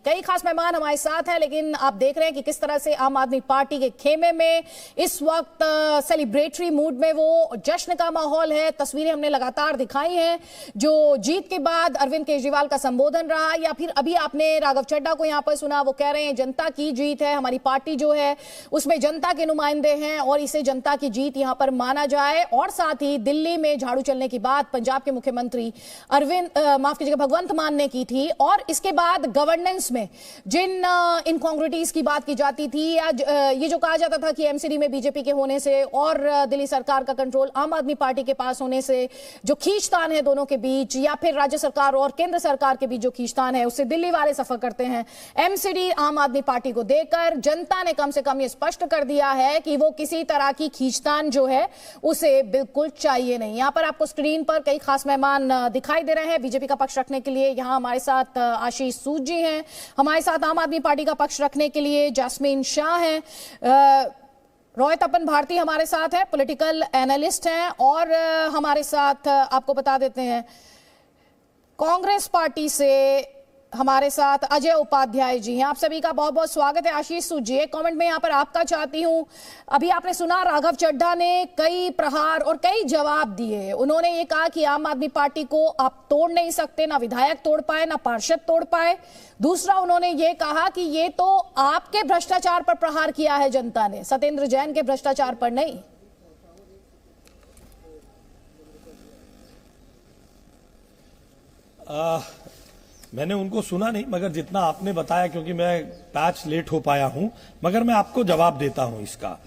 कई खास मेहमान हमारे साथ हैं, लेकिन आप देख रहे हैं कि किस तरह से आम आदमी पार्टी के खेमे में इस वक्त सेलिब्रेटरी मूड में वो जश्न का माहौल है। तस्वीरें हमने लगातार दिखाई हैं जो जीत के बाद अरविंद केजरीवाल का संबोधन रहा, या फिर अभी आपने राघव चड्ढा को यहां पर सुना, वो कह रहे हैं जनता की जीत है, हमारी पार्टी जो है उसमें जनता के नुमाइंदे हैं और इसे जनता की जीत यहां पर माना जाए। और साथ ही दिल्ली में झाड़ू चलने की बात पंजाब के मुख्यमंत्री माफ कीजिएगा भगवंत मान ने की थी, और इसके बाद गवर्नेंस में जिन इनकॉन्ग्रुइटीज की बात की जाती थी, आज ये जो कहा जाता था कि एमसीडी में बीजेपी के होने से और दिल्ली सरकार का कंट्रोल आम आदमी पार्टी के पास होने से जो खींचतान है दोनों के बीच, या फिर राज्य सरकार और केंद्र सरकार के बीच जो खींचतान है उससे दिल्ली वाले सफर करते हैं। एमसीडी आम आदमी पार्टी को देकर जनता ने कम से कम ये स्पष्ट कर दिया है कि वो किसी तरह की खींचतान जो है उसे बिल्कुल चाहिए नहीं। यहां पर आपको स्क्रीन पर कई खास मेहमान दिखाई दे रहे हैं बीजेपी का पक्ष रखने के लिए। यहां हमारे साथ आशीष सूद जी हैं, हमारे साथ आम आदमी पार्टी का पक्ष रखने के लिए जैस्मीन शाह हैं, रॉय तपन भारती हमारे साथ है, पॉलिटिकल एनालिस्ट हैं, और हमारे साथ आपको बता देते हैं कांग्रेस पार्टी से हमारे साथ अजय उपाध्याय जी हैं। आप सभी का बहुत बहुत स्वागत है। आशीष सूद जी, एक कमेंट में यहाँ पर आपका चाहती हूँ, अभी आपने सुना राघव चड्ढा ने कई प्रहार और कई जवाब दिए। उन्होंने ये कहा कि आम आदमी पार्टी को आप तोड़ नहीं सकते, ना विधायक तोड़ पाए ना पार्षद तोड़ पाए। दूसरा, उन्होंने ये कहा कि ये तो आपके भ्रष्टाचार पर प्रहार किया है जनता ने, सत्येंद्र जैन के भ्रष्टाचार पर नहीं। मैंने उनको सुना नहीं, मगर जितना आपने बताया, क्योंकि मैं पैच लेट हो पाया हूं, मगर मैं आपको जवाब देता हूं इसका।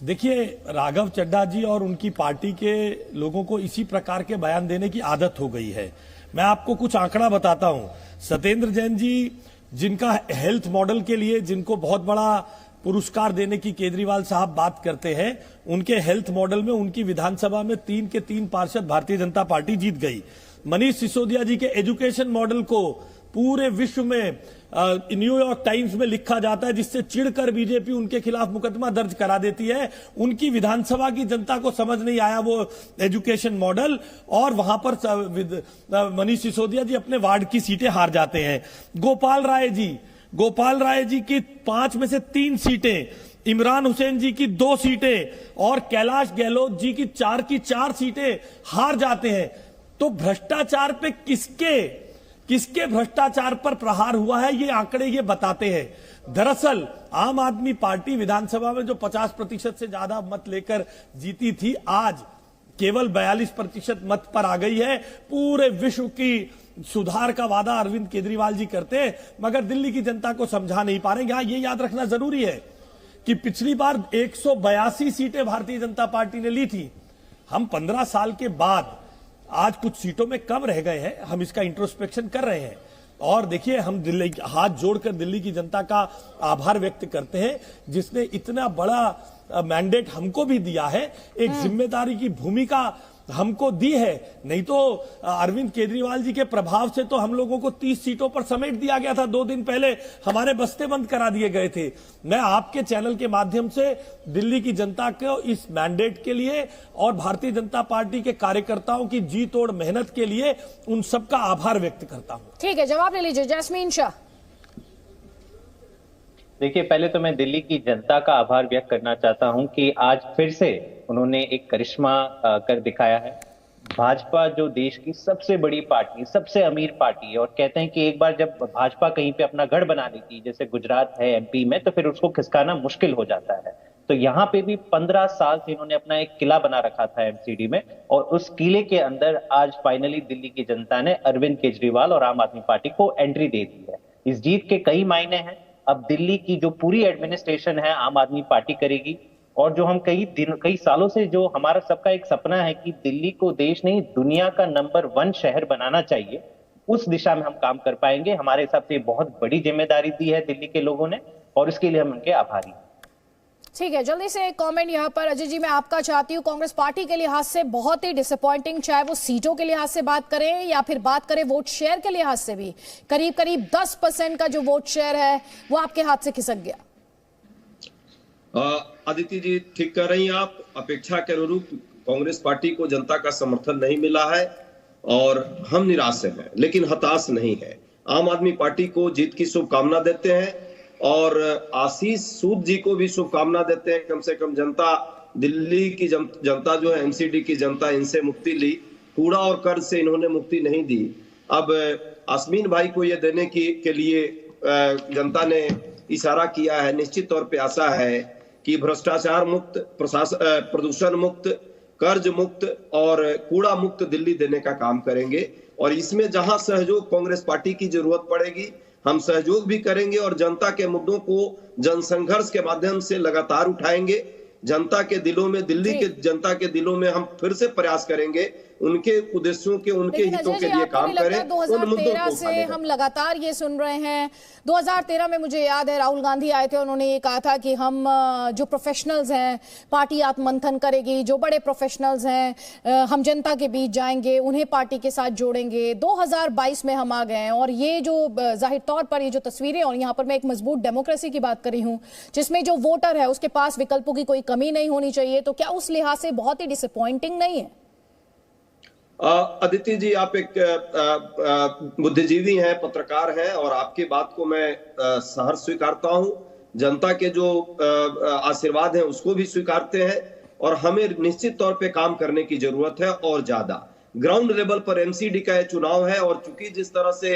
देखिए, राघव चड्ढा जी और उनकी पार्टी के लोगों को इसी प्रकार के बयान देने की आदत हो गई है। मैं आपको कुछ आंकड़ा बताता हूं। सत्येंद्र जैन जी, जिनका हेल्थ मॉडल के लिए जिनको बहुत बड़ा पुरस्कार देने की केजरीवाल साहब बात करते हैं, उनके हेल्थ मॉडल में उनकी विधानसभा में 3 के 3 पार्षद भारतीय जनता पार्टी जीत गई। मनीष सिसोदिया जी के एजुकेशन मॉडल को पूरे विश्व में न्यूयॉर्क टाइम्स में लिखा जाता है, जिससे चिढ़कर बीजेपी उनके खिलाफ मुकदमा दर्ज करा देती है। उनकी विधानसभा की जनता को समझ नहीं आया वो एजुकेशन मॉडल, और वहां पर मनीष सिसोदिया जी अपने वार्ड की सीटें हार जाते हैं। गोपाल राय जी की 5 में से 3 सीटें, इमरान हुसैन जी की 2 सीटें और कैलाश गहलोत जी की 4 सीटें हार जाते हैं। तो भ्रष्टाचार पे किसके भ्रष्टाचार पर प्रहार हुआ है, ये आंकड़े ये बताते हैं। दरअसल आम आदमी पार्टी विधानसभा में जो 50% से ज्यादा मत लेकर जीती थी, आज केवल 42% मत पर आ गई है। पूरे विश्व की सुधार का वादा अरविंद केजरीवाल जी करते हैं, मगर दिल्ली की जनता को समझा नहीं पा रहे। यहां ये याद रखना जरूरी है कि पिछली बार 182 सीटें भारतीय जनता पार्टी ने ली थी। हम 15 साल के बाद आज कुछ सीटों में कम रह गए हैं। हम इसका इंट्रोस्पेक्शन कर रहे हैं, और देखिए, हम दिल्ली हाथ जोड़कर दिल्ली की जनता का आभार व्यक्त करते हैं, जिसने इतना बड़ा मैंडेट हमको भी दिया है, एक जिम्मेदारी की भूमिका हमको दी है। नहीं तो अरविंद केजरीवाल जी के प्रभाव से तो हम लोगों को 30 सीटों पर समेट दिया गया था। 2 दिन पहले हमारे बस्ते बंद करा दिए गए थे। मैं आपके चैनल के माध्यम से दिल्ली की जनता को इस मैंडेट के लिए और भारतीय जनता पार्टी के कार्यकर्ताओं की जी तोड़ मेहनत के लिए उन सबका आभार व्यक्त करता हूं। ठीक है, जवाब ले लीजिए जैस्मीन शाह। देखिए, पहले तो मैं दिल्ली की जनता का आभार व्यक्त करना चाहता हूं कि आज फिर से उन्होंने एक करिश्मा कर दिखाया है। भाजपा जो देश की सबसे बड़ी पार्टी, सबसे अमीर पार्टी है, और कहते हैं कि एक बार जब भाजपा कहीं पे अपना गढ़ बना लेती है, जैसे गुजरात है, एमपी में, तो फिर उसको खिसकाना मुश्किल हो जाता है। तो यहाँ पे भी 15 साल से इन्होंने अपना एक किला बना रखा था एमसीडी में, और उस किले के अंदर आज फाइनली दिल्ली की जनता ने अरविंद केजरीवाल और आम आदमी पार्टी को एंट्री दे दी है। इस जीत के कई मायने हैं। अब दिल्ली की जो पूरी एडमिनिस्ट्रेशन है आम आदमी पार्टी करेगी, और जो हम कई सालों से जो हमारा सबका एक सपना है कि दिल्ली को देश नहीं दुनिया का नंबर 1 शहर बनाना चाहिए, उस दिशा में हम काम कर पाएंगे। हमारे हिसाब से बहुत बड़ी जिम्मेदारी दी है दिल्ली के लोगों ने, और इसके लिए हम उनके आभारी हैं। ठीक है, जल्दी से एक कमेंट यहाँ पर अजय जी मैं आपका चाहती हूँ। कांग्रेस पार्टी के लिहाज से बहुत ही डिसअपॉइंटिंग, चाहे वो सीटों के लिहाज से बात करें या फिर बात करें वोट शेयर के लिहाज से भी, करीब 10% का जो वोट शेयर है वो आपके हाथ से खिसक गया। अदिति जी ठीक कह रही हैं आप। अपेक्षा के अनुरूप कांग्रेस पार्टी को जनता का समर्थन नहीं मिला है और हम निराश हैं, लेकिन हताश नहीं है। आम आदमी पार्टी को जीत की शुभकामना देते हैं और आशीष सूद जी को भी शुभकामना देते हैं। कम से कम जनता, दिल्ली की जनता जो है, एमसीडी की जनता, इनसे मुक्ति ली, कूड़ा और कर्ज से इन्होंने मुक्ति नहीं दी। अब आसमीन भाई को ये देने के लिए जनता ने इशारा किया है। निश्चित तौर पे आशा है कि भ्रष्टाचार मुक्त, प्रदूषण मुक्त, कर्ज मुक्त और कूड़ा मुक्त दिल्ली देने का काम करेंगे। और इसमें जहां सहयोग कांग्रेस पार्टी की जरूरत पड़ेगी, हम सहयोग भी करेंगे और जनता के मुद्दों को जनसंघर्ष के माध्यम से लगातार उठाएंगे। जनता के दिलों में, दिल्ली के जनता के दिलों में हम फिर से प्रयास करेंगे उनके उद्देश्यों के, उनके हितों के लिए काम करें। 2013 से हम लगातार ये सुन रहे हैं। 2013 में मुझे याद है राहुल गांधी आए थे, उन्होंने ये कहा था कि हम जो प्रोफेशनल्स हैं, पार्टी आत्ममंथन करेगी, जो बड़े प्रोफेशनल्स हैं हम जनता के बीच जाएंगे, उन्हें पार्टी के साथ जोड़ेंगे। 2022 में हम आ गए हैं और ये जो जाहिर तौर पर ये जो तस्वीरें, और यहाँ पर मैं एक मजबूत डेमोक्रेसी की बात कर रही हूँ जिसमें जो वोटर है उसके पास विकल्पों की कोई कमी नहीं होनी चाहिए, तो क्या उस लिहाज से बहुत ही डिसअपॉइंटिंग नहीं है? अदिति जी, आप एक बुद्धिजीवी हैं, पत्रकार हैं और आपकी बात को मैं सहर्ष स्वीकारता हूं। जनता के जो आशीर्वाद हैं उसको भी स्वीकारते हैं और हमें निश्चित तौर पे काम करने की जरूरत है और ज्यादा। ग्राउंड लेवल पर एमसीडी का चुनाव है और चूंकि जिस तरह से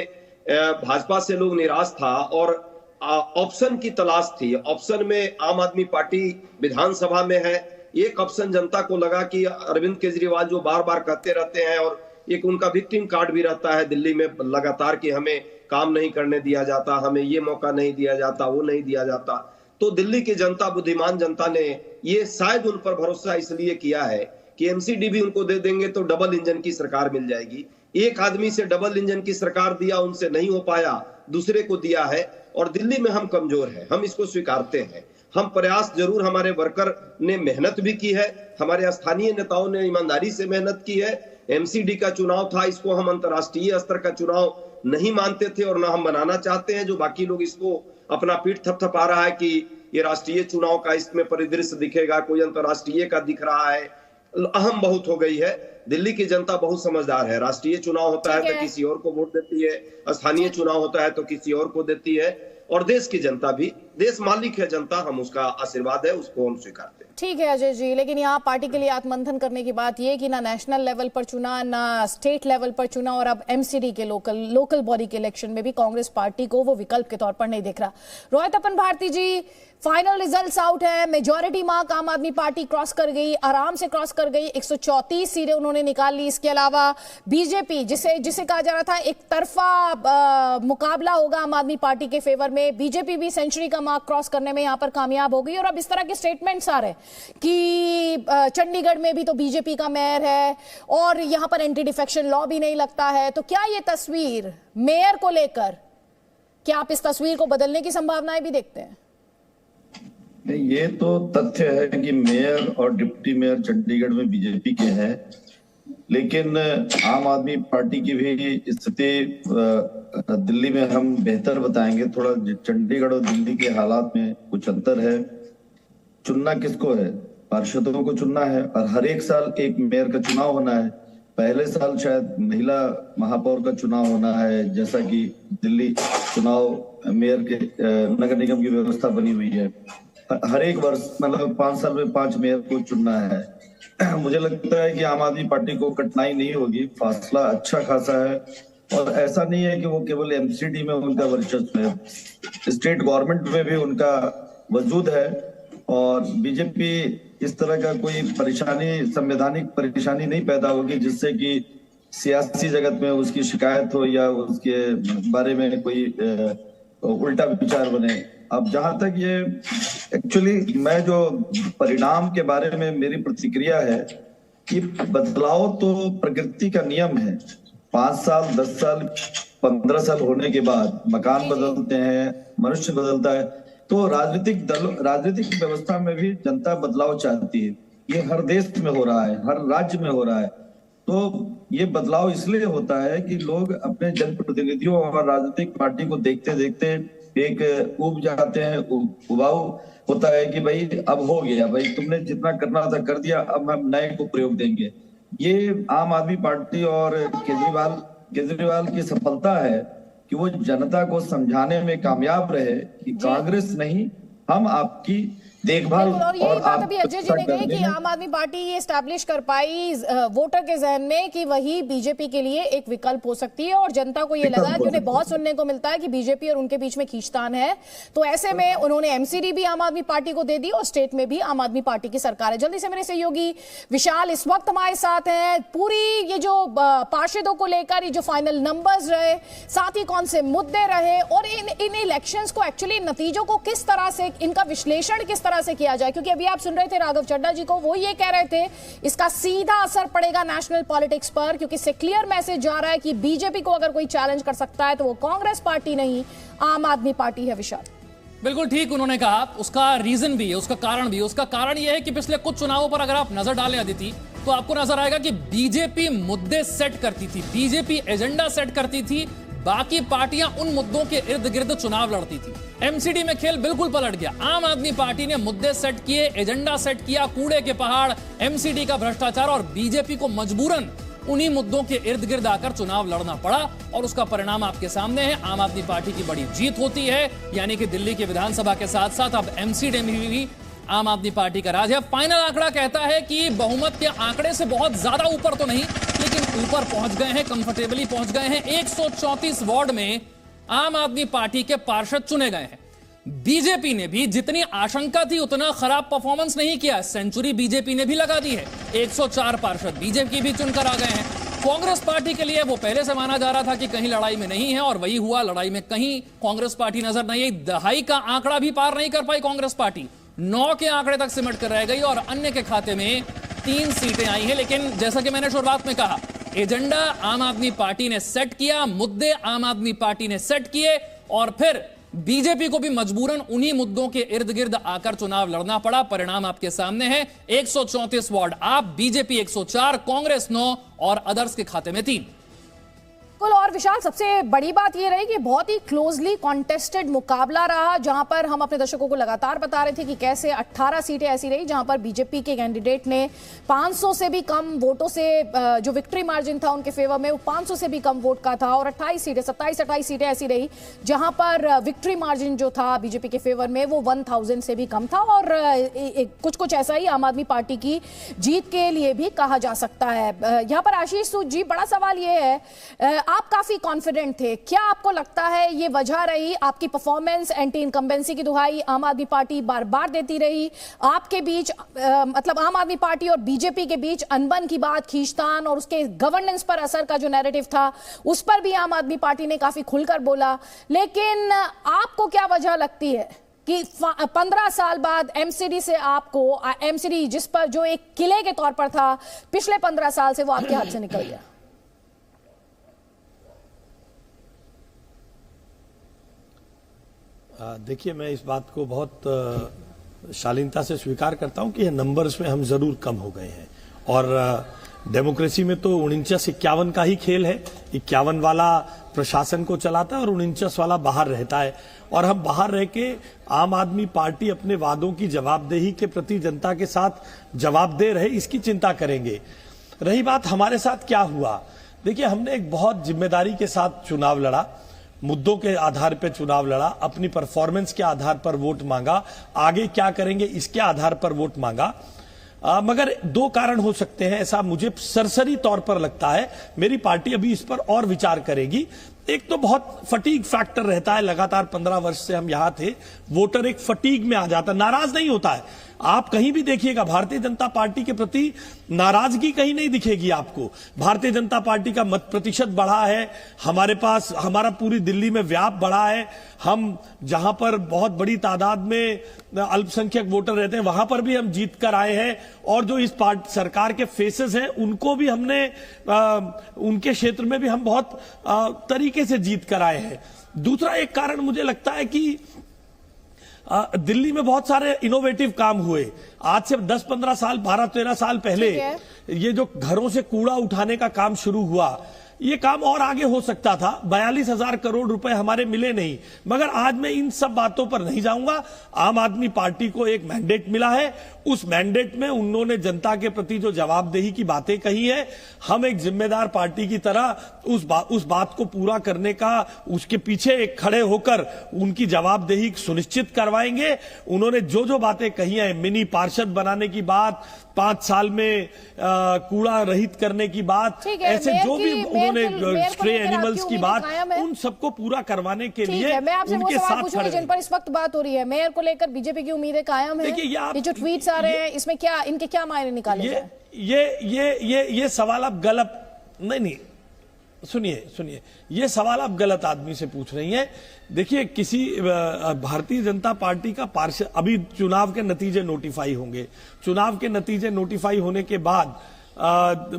भाजपा से लोग निराश था और ऑप्शन की तलाश थी, ऑप्शन में आम आदमी पार्टी विधानसभा में है। एक ऑप्शन जनता को लगा कि अरविंद केजरीवाल जो बार बार कहते रहते हैं और एक उनका विक्टिम कार्ड भी रहता है दिल्ली में लगातार कि हमें काम नहीं करने दिया जाता, हमें ये मौका नहीं दिया जाता, वो नहीं दिया जाता। तो दिल्ली की जनता, बुद्धिमान जनता ने ये शायद उन पर भरोसा इसलिए किया है कि एमसीडी भी उनको दे देंगे तो डबल इंजन की सरकार मिल जाएगी। एक आदमी से डबल इंजन की सरकार दिया, उनसे नहीं हो पाया, दूसरे को दिया है। और दिल्ली में हम कमजोर हैं, हम इसको स्वीकारते हैं। हम प्रयास जरूर, हमारे वर्कर ने मेहनत भी की है, हमारे स्थानीय नेताओं ने ईमानदारी से मेहनत की है। एमसीडी का चुनाव था, इसको हम अंतर्राष्ट्रीय स्तर का चुनाव नहीं मानते थे और ना हम बनाना चाहते हैं। जो बाकी लोग इसको अपना पीठ थपथपा रहा है कि ये राष्ट्रीय चुनाव का इसमें परिदृश्य दिखेगा, कोई अंतर्राष्ट्रीय का दिख रहा है, अहम बहुत हो गई है। दिल्ली की जनता बहुत समझदार है। राष्ट्रीय चुनाव होता है तो किसी और को वोट देती है, स्थानीय चुनाव होता है तो किसी और को देती है। और देश की जनता भी, देश मालिक है जनता, हम उसका आशीर्वाद है, उसको हम स्वीकारते हैं। ठीक है अजय जी, लेकिन यहाँ पार्टी के लिए आत्ममंथन करने की बात ये कि ना नेशनल लेवल पर चुना, ना स्टेट लेवल पर चुना, और अब एमसीडी के लोकल बॉडी के इलेक्शन में भी कांग्रेस पार्टी को वो विकल्प के तौर पर नहीं दिख रहा। रोहित अपन भारती जी, फाइनल रिजल्ट्स आउट है, मेजॉरिटी मार्क आम आदमी पार्टी क्रॉस कर गई, आराम से क्रॉस कर गई, 134 सीटें उन्होंने निकाल ली। इसके अलावा बीजेपी, जिसे कहा जा रहा था एक तरफा मुकाबला होगा आम आदमी पार्टी के फेवर में, बीजेपी भी सेंचुरी का मार्क क्रॉस करने में यहां पर कामयाब हो गई। और अब इस तरह के स्टेटमेंट्स आ रहे कि चंडीगढ़ में भी तो बीजेपी का मेयर है और यहां पर एंटी डिफेक्शन लॉ भी नहीं लगता है। तो क्या ये तस्वीर मेयर को लेकर, क्या आप इस तस्वीर को बदलने की संभावनाएं भी देखते हैं? नहीं, ये तो तथ्य है कि मेयर और डिप्टी मेयर चंडीगढ़ में बीजेपी के हैं, लेकिन आम आदमी पार्टी की भी स्थिति दिल्ली में हम बेहतर बताएंगे। थोड़ा चंडीगढ़ और दिल्ली के हालात में कुछ अंतर है। चुनना किसको है? पार्षदों को चुनना है और हर एक साल एक मेयर का चुनाव होना है। पहले साल शायद महिला महापौर का चुनाव होना है, जैसा कि दिल्ली चुनाव मेयर के नगर निगम की व्यवस्था बनी हुई है। हर एक वर्ष मतलब 5 साल में 5 मेयर को चुनना है। मुझे लगता है कि आम आदमी पार्टी को कठिनाई नहीं होगी, फासला अच्छा खासा है और ऐसा नहीं है कि वो केवल एमसीडी में उनका वर्चस्व है, स्टेट गवर्नमेंट में भी उनका वजूद है। और बीजेपी इस तरह का कोई परेशानी, संवैधानिक परेशानी नहीं पैदा होगी जिससे कि सियासी जगत में उसकी शिकायत हो या उसके बारे में कोई उल्टा विचार बने। अब जहां तक ये एक्चुअली मैं जो परिणाम के बारे में मेरी प्रतिक्रिया है कि बदलाव तो प्रकृति का नियम है। 5 साल, 10 साल, 15 साल होने के बाद मकान बदलते हैं, मनुष्य बदलता है, तो राजनीतिक व्यवस्था में भी जनता बदलाव चाहती है। ये हर देश में हो रहा है, हर राज्य में हो रहा है। तो ये बदलाव इसलिए होता है कि लोग अपने जनप्रतिनिधियों और राजनीतिक पार्टी को देखते देखते एक उब जाते हैं, उबाऊ होता है कि भाई अब हो गया, भाई तुमने जितना करना था कर दिया, अब हम नए को प्रयोग देंगे। ये आम आदमी पार्टी और केजरीवाल की सफलता है कि वो जनता को समझाने में कामयाब रहे कि कांग्रेस नहीं, हम आपकी देखभाल और यही बात अभी अजय जी ने कही कि हैं। आम आदमी पार्टी ये एस्टैब्लिश कर पाई वोटर के जहन में कि वही बीजेपी के लिए एक विकल्प हो सकती है, और जनता को ये लगा कि उन्हें बहुत सुनने को मिलता है कि बीजेपी और उनके बीच में खींचतान है, तो ऐसे में उन्होंने एमसीडी भी आम आदमी पार्टी को दे दी और स्टेट में भी आम आदमी पार्टी की सरकार है। जल्दी से मेरे सहयोगी विशाल इस वक्त हमारे साथ हैं, पूरी ये जो पार्षदों को लेकर ये जो फाइनल नंबर्स रहे, साथ ही कौन से मुद्दे रहे, और इन इलेक्शंस को एक्चुअली नतीजों को किस तरह से, इनका विश्लेषण किस तरह से किया जाए, क्योंकि अभी आप सुन रहे थे राघव चड्ढा जी को, वो ये कह रहे थे इसका सीधा असर पड़ेगा नेशनल पॉलिटिक्स पर, क्योंकि इससे क्लियर मैसेज जा रहा है कि बीजेपी को अगर कोई चैलेंज कर सकता है तो वो कांग्रेस पार्टी नहीं, आम आदमी पार्टी है। विशाल बिल्कुल ठीक उन्होंने कहा, उसका रीजन भी है, उसका कारण भी है। उसका कारण यह है कि पिछले कुछ चुनावों पर अगर आप नजर डालें अदिति, तो आपको नजर आएगा कि बीजेपी मुद्दे सेट करती थी, बीजेपी एजेंडा सेट करती थी, बाकी पार्टियां उन मुद्दों के इर्द गिर्द चुनाव लड़ती थी। एमसीडी में खेल बिल्कुल पलट गया। आम आदमी पार्टी ने मुद्दे सेट किए, एजेंडा सेट किया, कूड़े के पहाड़, एमसीडी का भ्रष्टाचार, और बीजेपी को मजबूरन उन्हीं मुद्दों के इर्द गिर्द आकर चुनाव लड़ना पड़ा, और उसका परिणाम आपके सामने है। आम आदमी पार्टी की बड़ी जीत होती है, यानी कि दिल्ली की विधानसभा के साथ साथ अब एमसीडी में भी आम आदमी पार्टी का राज है। फाइनल आंकड़ा कहता है कि बहुमत के आंकड़े से बहुत ज्यादा ऊपर तो नहीं, लेकिन ऊपर पहुंच गए हैं, कंफर्टेबली पहुंच गए हैं। 134 वार्ड में आम आदमी पार्टी के पार्षद चुने गए हैं। बीजेपी ने भी जितनी आशंका थी उतना खराब परफॉर्मेंस नहीं किया, सेंचुरी बीजेपी ने भी लगा दी है। 104 पार्षद बीजेपी भी चुनकर आ गए हैं। कांग्रेस पार्टी के लिए वो पहले से माना जा रहा था कि कहीं लड़ाई में नहीं है, और वही हुआ, लड़ाई में कहीं कांग्रेस पार्टी नजर नहीं आई। दहाई का आंकड़ा भी पार नहीं कर पाई कांग्रेस पार्टी, 9 के आंकड़े तक सिमट कर रह गई, और अन्य के खाते में 3 सीटें आई हैं। लेकिन जैसा कि मैंने शुरुआत में कहा, एजेंडा आम आदमी पार्टी ने सेट किया, मुद्दे आम आदमी पार्टी ने सेट किए, और फिर बीजेपी को भी मजबूरन उन्हीं मुद्दों के इर्द गिर्द आकर चुनाव लड़ना पड़ा। परिणाम आपके सामने है, 134 वार्ड आप, बीजेपी 104, कांग्रेस 9 और अदर्स के खाते में 3। और विशाल, सबसे बड़ी बात यह रही कि बहुत ही क्लोजली कॉन्टेस्टेड मुकाबला रहा, जहां पर हम अपने दर्शकों को लगातार बता रहे थे कि कैसे 18 सीटें ऐसी रही जहां पर बीजेपी के कैंडिडेट ने 500 से भी कम वोटों से, जो विक्ट्री मार्जिन था उनके फेवर में, वो 500 से भी कम वोट का था, और 28 सीटें, 27-28 सीटें ऐसी रही जहां पर विक्ट्री मार्जिन जो था बीजेपी के फेवर में वो 1000 से भी कम था, और कुछ ऐसा ही आम आदमी पार्टी की जीत के लिए भी कहा जा सकता है। यहां पर आशीष सूद जी, बड़ा सवाल ये है, आप काफी कॉन्फिडेंट थे, क्या आपको लगता है ये वजह रही आपकी परफॉर्मेंस, एंटी इनकम्बेंसी की दुहाई आम आदमी पार्टी बार बार देती रही, आपके बीच मतलब आम आदमी पार्टी और बीजेपी के बीच अनबन की बात, खींचतान और उसके गवर्नेंस पर असर का जो नैरेटिव था उस पर भी आम आदमी पार्टी ने काफी खुलकर बोला, लेकिन आपको क्या वजह लगती है कि 15 साल बाद एमसीडी से आपको, एमसीडी जिस पर जो एक किले के तौर पर था पिछले 15 साल से, वो आपके हाथ से निकल गया? देखिए, मैं इस बात को बहुत शालीनता से स्वीकार करता हूं कि ये नंबर्स में हम जरूर कम हो गए हैं, और डेमोक्रेसी में तो 49-51 का ही खेल है। 51 वाला प्रशासन को चलाता है और 49 वाला बाहर रहता है, और हम बाहर रह के आम आदमी पार्टी अपने वादों की जवाबदेही के प्रति जनता के साथ जवाबदेह रहे, इसकी चिंता करेंगे। रही बात हमारे साथ क्या हुआ, देखिए, हमने एक बहुत जिम्मेदारी के साथ चुनाव लड़ा, मुद्दों के आधार पर चुनाव लड़ा, अपनी परफॉर्मेंस के आधार पर वोट मांगा, आगे क्या करेंगे इसके आधार पर वोट मांगा। मगर 2 कारण हो सकते हैं, ऐसा मुझे सरसरी तौर पर लगता है। मेरी पार्टी अभी इस पर और विचार करेगी। एक तो बहुत फटीग फैक्टर रहता है, लगातार 15 वर्ष से हम यहां थे, वोटर एक फटीग में आ जाता, नाराज नहीं होता है। आप कहीं भी देखिएगा, भारतीय जनता पार्टी के प्रति नाराजगी कहीं नहीं दिखेगी आपको। भारतीय जनता पार्टी का मत प्रतिशत बढ़ा है, हमारे पास, हमारा पूरी दिल्ली में व्याप बढ़ा है, हम जहां पर बहुत बड़ी तादाद में अल्पसंख्यक वोटर रहते हैं वहां पर भी हम जीत कर आए हैं, और जो इस सरकार के फेसेस हैं उनको भी हमने, उनके क्षेत्र में भी हम बहुत तरीके से जीत कर आए हैं। दूसरा एक कारण मुझे लगता है कि दिल्ली में बहुत सारे इनोवेटिव काम हुए। आज से 10-15 साल, 12-13 साल पहले ये जो घरों से कूड़ा उठाने का काम शुरू हुआ, ये काम और आगे हो सकता था। 42,000 करोड़ रुपए हमारे मिले नहीं, मगर आज मैं इन सब बातों पर नहीं जाऊंगा। आम आदमी पार्टी को एक मैंडेट मिला है, उस मैंडेट में उन्होंने जनता के प्रति जो जवाबदेही की बातें कही है, हम एक जिम्मेदार पार्टी की तरह उस बात को पूरा करने का, उसके पीछे एक खड़े होकर उनकी जवाबदेही सुनिश्चित करवाएंगे। उन्होंने जो जो बातें कही हैं, मिनी पार्षद बनाने की बात, 5 साल में कूड़ा रहित करने की बात, ऐसे जो भी उन्होंने स्ट्रे एनिमल्स की बात, उन सबको पूरा करवाने के लिए उनके साथ खड़े हैं। जिन पर इस वक्त बात हो रही है, मेयर को लेकर बीजेपी की उम्मीदें कायम है। ये जो ट्वीट्स आ रहे हैं, इसमें क्या, इनके क्या मायने निकाले जाए? ये सवाल आप गलत नहीं, सुनिए, ये सवाल आप गलत आदमी से पूछ रही हैं। देखिए, किसी भारतीय जनता पार्टी का पार्षद, अभी चुनाव के नतीजे नोटिफाई होंगे, चुनाव के नतीजे नोटिफाई होने के बाद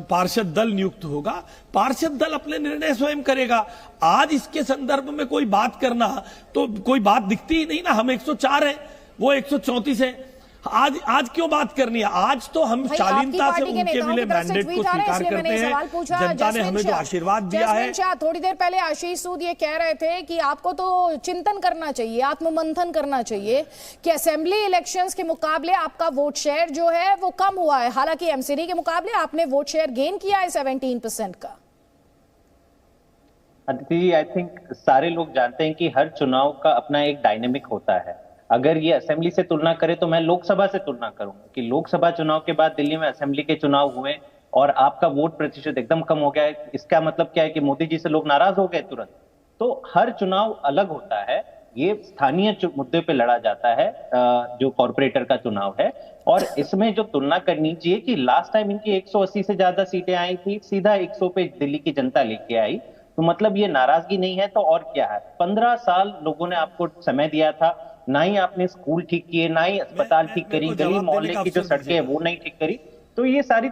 पार्षद दल नियुक्त होगा, पार्षद दल अपने निर्णय स्वयं करेगा। आज इसके संदर्भ में कोई बात करना, तो कोई बात दिखती ही नहीं ना। हम 104 हैं, वो 134 है। आज क्यों बात करनी है? आज तो हम शालीनता से उनके मिले मैंडेट को स्वीकार करते हैं। जनता ने हमें जो आशीर्वाद दिया है। थोड़ी देर पहले आशीष सूद ये कह रहे थे कि आपको तो चिंतन करना चाहिए, आत्ममंथन करना चाहिए कि असेंबली इलेक्शंस के मुकाबले आपका वोट शेयर जो है वो कम हुआ है। हालांकि एमसीडी के मुकाबले आपने वोट शेयर गेन किया है 17% का। अदिति, आई थिंक सारे लोग जानते हैं कि हर चुनाव का अपना एक डायनेमिक होता है। अगर ये असेंबली से तुलना करें तो मैं लोकसभा से तुलना करूंगा कि लोकसभा चुनाव के बाद दिल्ली में असेंबली के चुनाव हुए और आपका वोट प्रतिशत एकदम कम हो गया है। इसका मतलब क्या है कि मोदी जी से लोग नाराज हो गए तुरंत। तो हर चुनाव अलग होता है। ये स्थानीय मुद्दे पे लड़ा जाता है, जो कॉर्पोरेटर का चुनाव है। और इसमें जो तुलना करनी चाहिए कि लास्ट टाइम इनकी 180 से ज्यादा सीटें आई थी, सीधा 100 पे दिल्ली की जनता लेके आई। तो मतलब ये नाराजगी नहीं है तो और क्या है? 15 साल लोगों ने आपको समय दिया था, ना ही आपने स्कूल ठीक किए, ना ही अस्पताल ठीक करी, गली मोहल्ले की जो सड़कें हैं वो नहीं ठीक करी। तो ये सारी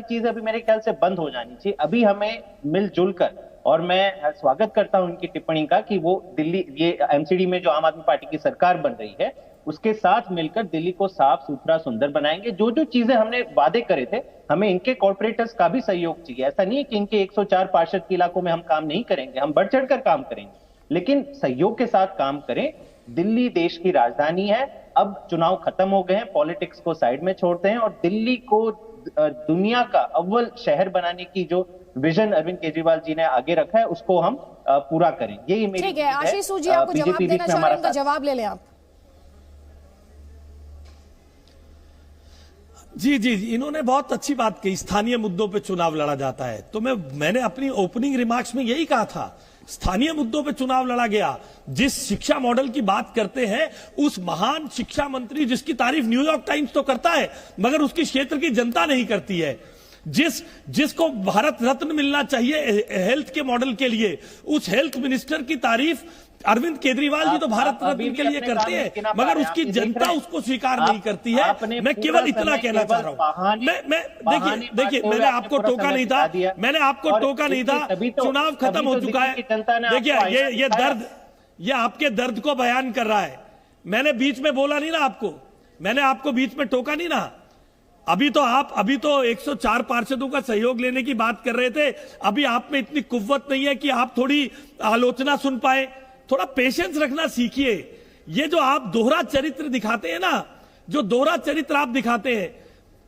चीजें अभी मेरे ख्याल से बंद हो जानी चाहिए। अभी हमें मिलजुल कर, और मैं स्वागत करता हूं इनकी टिप्पणी का कि वो दिल्ली, ये एमसीडी में जो आम आदमी पार्टी की सरकार बन रही है, उसके साथ मिलकर दिल्ली को साफ सुथरा सुंदर बनाएंगे। जो जो चीजें हमने वादे करे थे, हमें इनके कॉर्पोरेटर्स का भी सहयोग चाहिए। ऐसा नहीं है कि इनके 104 पार्षद के इलाकों में हम काम नहीं करेंगे, हम बढ़ चढ़कर काम करेंगे, लेकिन सहयोग के साथ काम करें। दिल्ली देश की राजधानी है। अब चुनाव खत्म हो गए हैं, पॉलिटिक्स को साइड में छोड़ते हैं और दिल्ली को दुनिया का अव्वल शहर बनाने की जो विजन अरविंद केजरीवाल जी ने आगे रखा है, उसको हम पूरा करें। यही मेरी ठीक है। आशीष सूद जी, आपको जवाब देना चाह रहे हैं, उनका जवाब ले लें आप। जी, इन्होंने बहुत अच्छी बात कही, स्थानीय मुद्दों पे चुनाव लड़ा जाता है। तो मैंने अपनी ओपनिंग रिमार्क्स में यही कहा था, स्थानीय मुद्दों पे चुनाव लड़ा गया। जिस शिक्षा मॉडल की बात करते हैं, उस महान शिक्षा मंत्री जिसकी तारीफ न्यूयॉर्क टाइम्स तो करता है, मगर उसकी क्षेत्र की जनता नहीं करती है। जिसको भारत रत्न मिलना चाहिए हेल्थ के मॉडल के लिए, उस हेल्थ मिनिस्टर की तारीफ अरविंद केजरीवाल जी तो भारत रत्न के लिए करते हैं, मगर उसकी जनता उसको स्वीकार नहीं करती है। मैं केवल इतना कहना चाह रहा हूं। मैं देखिए मैंने आपको टोका नहीं था, चुनाव खत्म हो चुका है। देखिए ये आपके दर्द को बयान कर रहा है। मैंने बीच में बोला नहीं ना आपको, मैंने आपको बीच में टोका नहीं ना। अभी तो 104 पार्षदों का सहयोग लेने की बात कर रहे थे। अभी आप में इतनी कुव्वत नहीं है कि आप थोड़ी आलोचना सुन पाए। थोड़ा पेशेंस रखना सीखिए। ये जो आप दोहरा चरित्र दिखाते हैं ना, जो दोहरा चरित्र आप दिखाते हैं,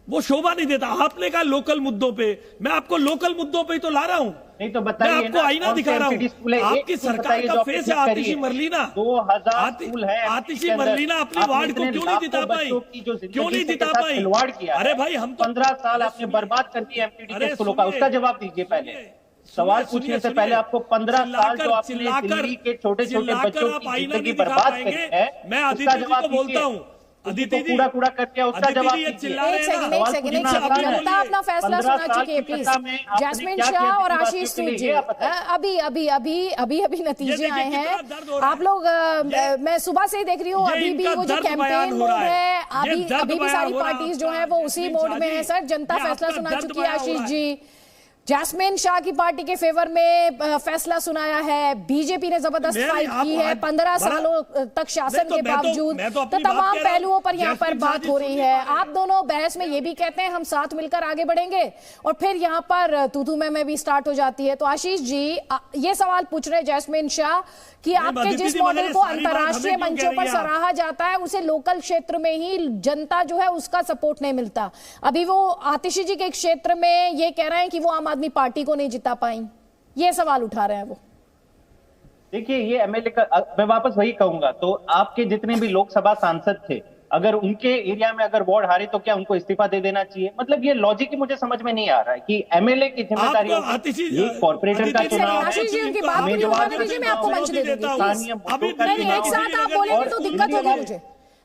वो शोभा नहीं देता। आपने कहा लोकल मुद्दों पे, मैं आपको लोकल मुद्दों पे ही तो ला रहा हूं। नहीं तो बताइए, मैं आपको आईना दिखा रहा हूं। आपकी सरकार का फेस है आतिशी मरलीना। 2000 स्कूल है। आतिशी मरलीना अपनी वार्ड को क्यों नहीं जिता पाई? क्यों नहीं जिता पाई? अरे भाई, हम 15 साल आपने बर्बाद कर दिया एमटीडी के स्कूलों का। उसका जवाब दीजिए। पहले सवाल पूछने से पहले आपको 15 साल जो आपने दिल्ली के छोटे छोटे बच्चों की जिंदगी बर्बाद करी है, मैं अदिति जी को बोलता हूँ, अदिति जी कूड़ा करके उसका जवाब दीजिए। जनता अपना फैसला सुना चुकी है। प्लीज जैस्मिन शाह और आशीष सूद जी, अभी नतीजे आए हैं। आप लोग, मैं सुबह से ही देख रही हूँ, अभी भी वो जो कैंपेन मोड है, अभी भी सारी पार्टीज जो है वो उसी मोड में है। सर, जनता फैसला सुना चुकी है। आशीष जी, जैस्मिन शाह की पार्टी के फेवर में फैसला सुनाया है। बीजेपी ने जबरदस्त फाइट की है 15 सालों तक शासन के बावजूद। तो तमाम पहलुओं पर यहाँ पर बात हो रही है। आप दोनों बहस में ये भी कहते हैं हम साथ मिलकर आगे बढ़ेंगे, और फिर यहाँ पर तू में भी स्टार्ट हो जाती है। तो आशीष जी ये सवाल पूछ रहे जैस्मिन शाह कि आपके जिस मॉडल को अंतर्राष्ट्रीय मंचों पर सराहा जाता है उसे लोकल क्षेत्र में ही जनता जो है उसका सपोर्ट नहीं मिलता। अभी वो आतिशी जी के एक क्षेत्र में ये कह रहे हैं कि वो आम आदमी पार्टी को नहीं जिता पाई, ये सवाल उठा रहे हैं वो। देखिए ये एमएलए का मैं वापस वही कहूंगा, तो आपके जितने भी लोकसभा सांसद थे अगर उनके एरिया में अगर वार्ड हारे तो क्या उनको इस्तीफा दे देना चाहिए? मतलब ये लॉजिक ही मुझे समझ में नहीं आ रहा है कि एमएलए की जिम्मेदारी ये कॉर्पोरेटर का चुनाव है। उनकी बात पूरी होने दीजिए, मैं आपको मंच दे दूंगी। नहीं एक साथ आप बोलेंगे तो दिक्कत होगी मुझे,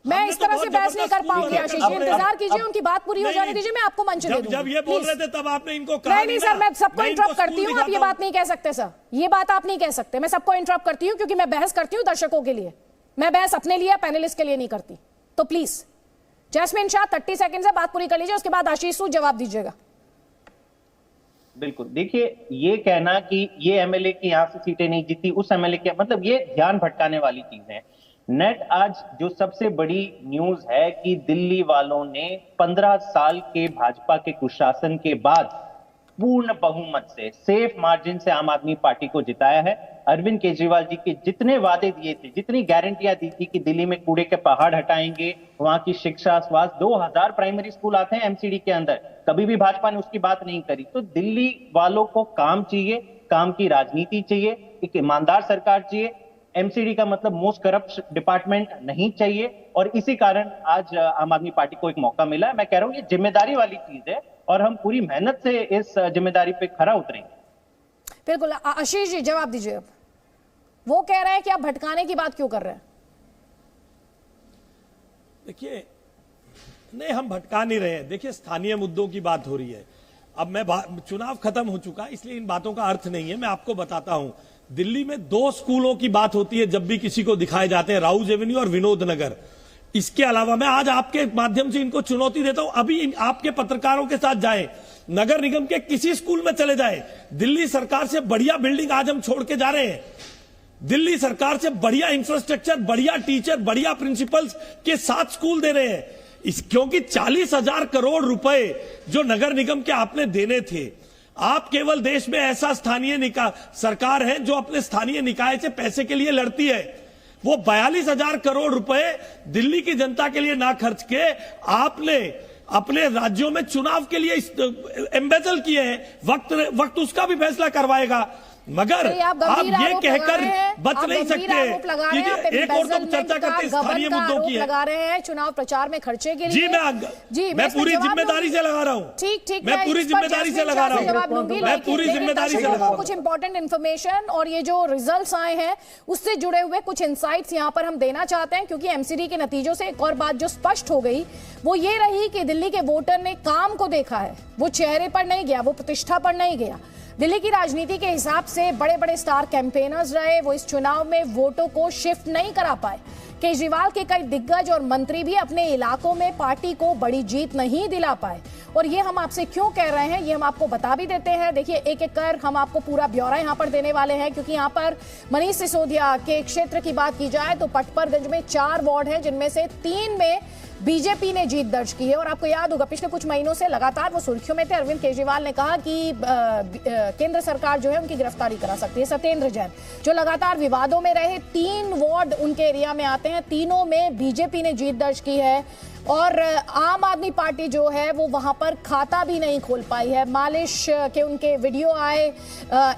मैं इस तरह से बहस नहीं कर पाऊंगी। आशीष जी इंतजार कीजिए, उनकी बात पूरी हो जाने दीजिए, मैं आपको मंच दे दूंगी। जब ये बोल रहे थे तब आपने इनको कहा नहीं सर, मैं सबको इंटरप्ट करती हूँ, आप ये बात नहीं कह सकते सर, ये बात आप नहीं कह सकते। मैं सबको इंटरप्ट करती हूँ क्योंकि मैं बहस करती हूँ दर्शकों के लिए, मैं बहस अपने लिए पैनलिस्ट के लिए नहीं करती। तो प्लीज जैस्मिन शाह 30 सेकंड से बात पूरी कर लीजिए, उसके बाद आशीष सूद जवाब दीजिएगा। बिल्कुल, देखिए ये कहना कि ये एमएलए की यहां से सीटें नहीं जीती, उस एमएलए के, मतलब ये ध्यान भटकाने वाली चीज है। नेट आज जो सबसे बड़ी न्यूज है कि दिल्ली वालों ने 15 साल के भाजपा के कुशासन के बाद पूर्ण बहुमत से सेफ मार्जिन से आम आदमी पार्टी को जिताया है। अरविंद केजरीवाल जी के जितने वादे दिए थे, जितनी गारंटियां दी थी कि दिल्ली में कूड़े के पहाड़ हटाएंगे, वहां की शिक्षा, स्वास्थ्य, 2000 प्राइमरी स्कूल आते हैं एमसीडी के अंदर, कभी भी भाजपा ने उसकी बात नहीं करी। तो दिल्ली वालों को काम चाहिए, काम की राजनीति चाहिए, एक ईमानदार सरकार चाहिए। एमसीडी का मतलब मोस्ट करप्ट डिपार्टमेंट नहीं चाहिए, और इसी कारण आज आम आदमी पार्टी को एक मौका मिला है। मैं कह रहा हूं ये जिम्मेदारी वाली चीज है और हम पूरी मेहनत से इस जिम्मेदारी पे खरा उतरेंगे। बिल्कुल, आशीष जी जवाब दीजिए। अब वो कह रहे हैं कि आप भटकाने की बात क्यों कर रहे हैं? देखिए नहीं, हम भटका नहीं रहे हैं। देखिए स्थानीय मुद्दों की बात हो रही है। अब मैं चुनाव खत्म हो चुका, इसलिए इन बातों का अर्थ नहीं है। मैं आपको बताता हूं, दिल्ली में 2 स्कूलों की बात होती है जब भी किसी को दिखाए जाते हैं, राउज एवेन्यू और विनोद नगर। इसके अलावा मैं आज आपके माध्यम से इनको चुनौती देता हूं, अभी आपके पत्रकारों के साथ जाएं, नगर निगम के किसी स्कूल में चले जाएं। दिल्ली सरकार से बढ़िया बिल्डिंग आज हम छोड़ के जा रहे हैं। दिल्ली सरकार से बढ़िया इंफ्रास्ट्रक्चर, बढ़िया टीचर, बढ़िया प्रिंसिपल्स के साथ स्कूल दे रहे हैं। क्योंकि 40,000 करोड़ रुपए जो नगर निगम के आपने देने थे, आप केवल देश में ऐसा स्थानीय निकाय सरकार है जो अपने स्थानीय निकाय से पैसे के लिए लड़ती है। वो 42,000 करोड़ रुपए दिल्ली की जनता के लिए ना खर्च के आपने अपने राज्यों में चुनाव के लिए एम्बेजल किए हैं। वक्त उसका भी फैसला करवाएगा, मगर आप ये कहकर बच नहीं सकते कि एक और तो चर्चा करते स्थानीय मुद्दों की है, लगा रहे हैं चुनाव प्रचार में खर्चे के लिए। मैं पूरी जिम्मेदारी से लगा रहा हूँ। ठीक, मैं पूरी जिम्मेदारी से लगा रहा हूँ। मैं पूरी जिम्मेदारी से लगा रहा हूँ। कुछ इंपॉर्टेंट इन्फॉर्मेशन और ये जो रिजल्ट्स आए हैं उससे जुड़े हुए कुछ इंसाइट्स यहाँ पर हम देना चाहते हैं, क्योंकि एमसीडी के नतीजों से एक और बात जो स्पष्ट हो गई वो ये रही कि दिल्ली के वोटर ने काम को देखा है, वो चेहरे पर नहीं गया, वो प्रतिष्ठा पर नहीं गया। दिल्ली की राजनीति के हिसाब से बड़े बड़े स्टार कैंपेनर्स रहे, वो इस चुनाव में वोटों को शिफ्ट नहीं करा पाए। केजरीवाल के कई दिग्गज और मंत्री भी अपने इलाकों में पार्टी को बड़ी जीत नहीं दिला पाए। और ये हम आपसे क्यों कह रहे हैं ये हम आपको बता भी देते हैं। देखिए एक एक कर हम आपको पूरा ब्यौरा यहाँ पर देने वाले हैं, क्योंकि यहाँ पर मनीष सिसोदिया के क्षेत्र की बात की जाए तो पटपरगंज में 4 वार्ड हैं, जिनमें से 3 में बीजेपी ने जीत दर्ज की है। और आपको याद होगा पिछले कुछ महीनों से लगातार वो सुर्खियों में थे। अरविंद केजरीवाल ने कहा कि केंद्र सरकार जो है उनकी गिरफ्तारी करा सकती है। सत्येंद्र जैन जो लगातार विवादों में रहे, 3 वार्ड उनके एरिया में आते हैं, तीनों में बीजेपी ने जीत दर्ज की है। और आम आदमी पार्टी जो है वो वहां पर खाता भी नहीं खोल पाई है। मालिश के उनके वीडियो आए,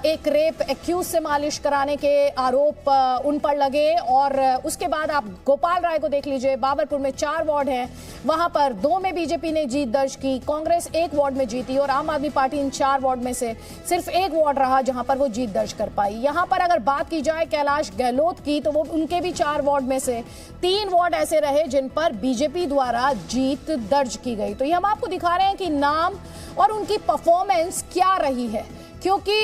एक रेप एक्यूज से मालिश कराने के आरोप उन पर लगे। और उसके बाद आप गोपाल राय को देख लीजिए, बाबरपुर में 4 वार्ड हैं, वहां पर 2 में बीजेपी ने जीत दर्ज की, कांग्रेस 1 वार्ड में जीती और आम आदमी पार्टी इन 4 वार्ड में से सिर्फ 1 वार्ड रहा जहां पर वो जीत दर्ज कर पाई। यहां पर अगर बात की जाए कैलाश गहलोत की तो वो उनके भी 4 वार्ड में से 3 वार्ड ऐसे रहे जिन पर बीजेपी द्वारा जीत दर्ज की गई। तो ये हम आपको दिखा रहे हैं कि नाम और उनकी परफॉर्मेंस क्या रही है, क्योंकि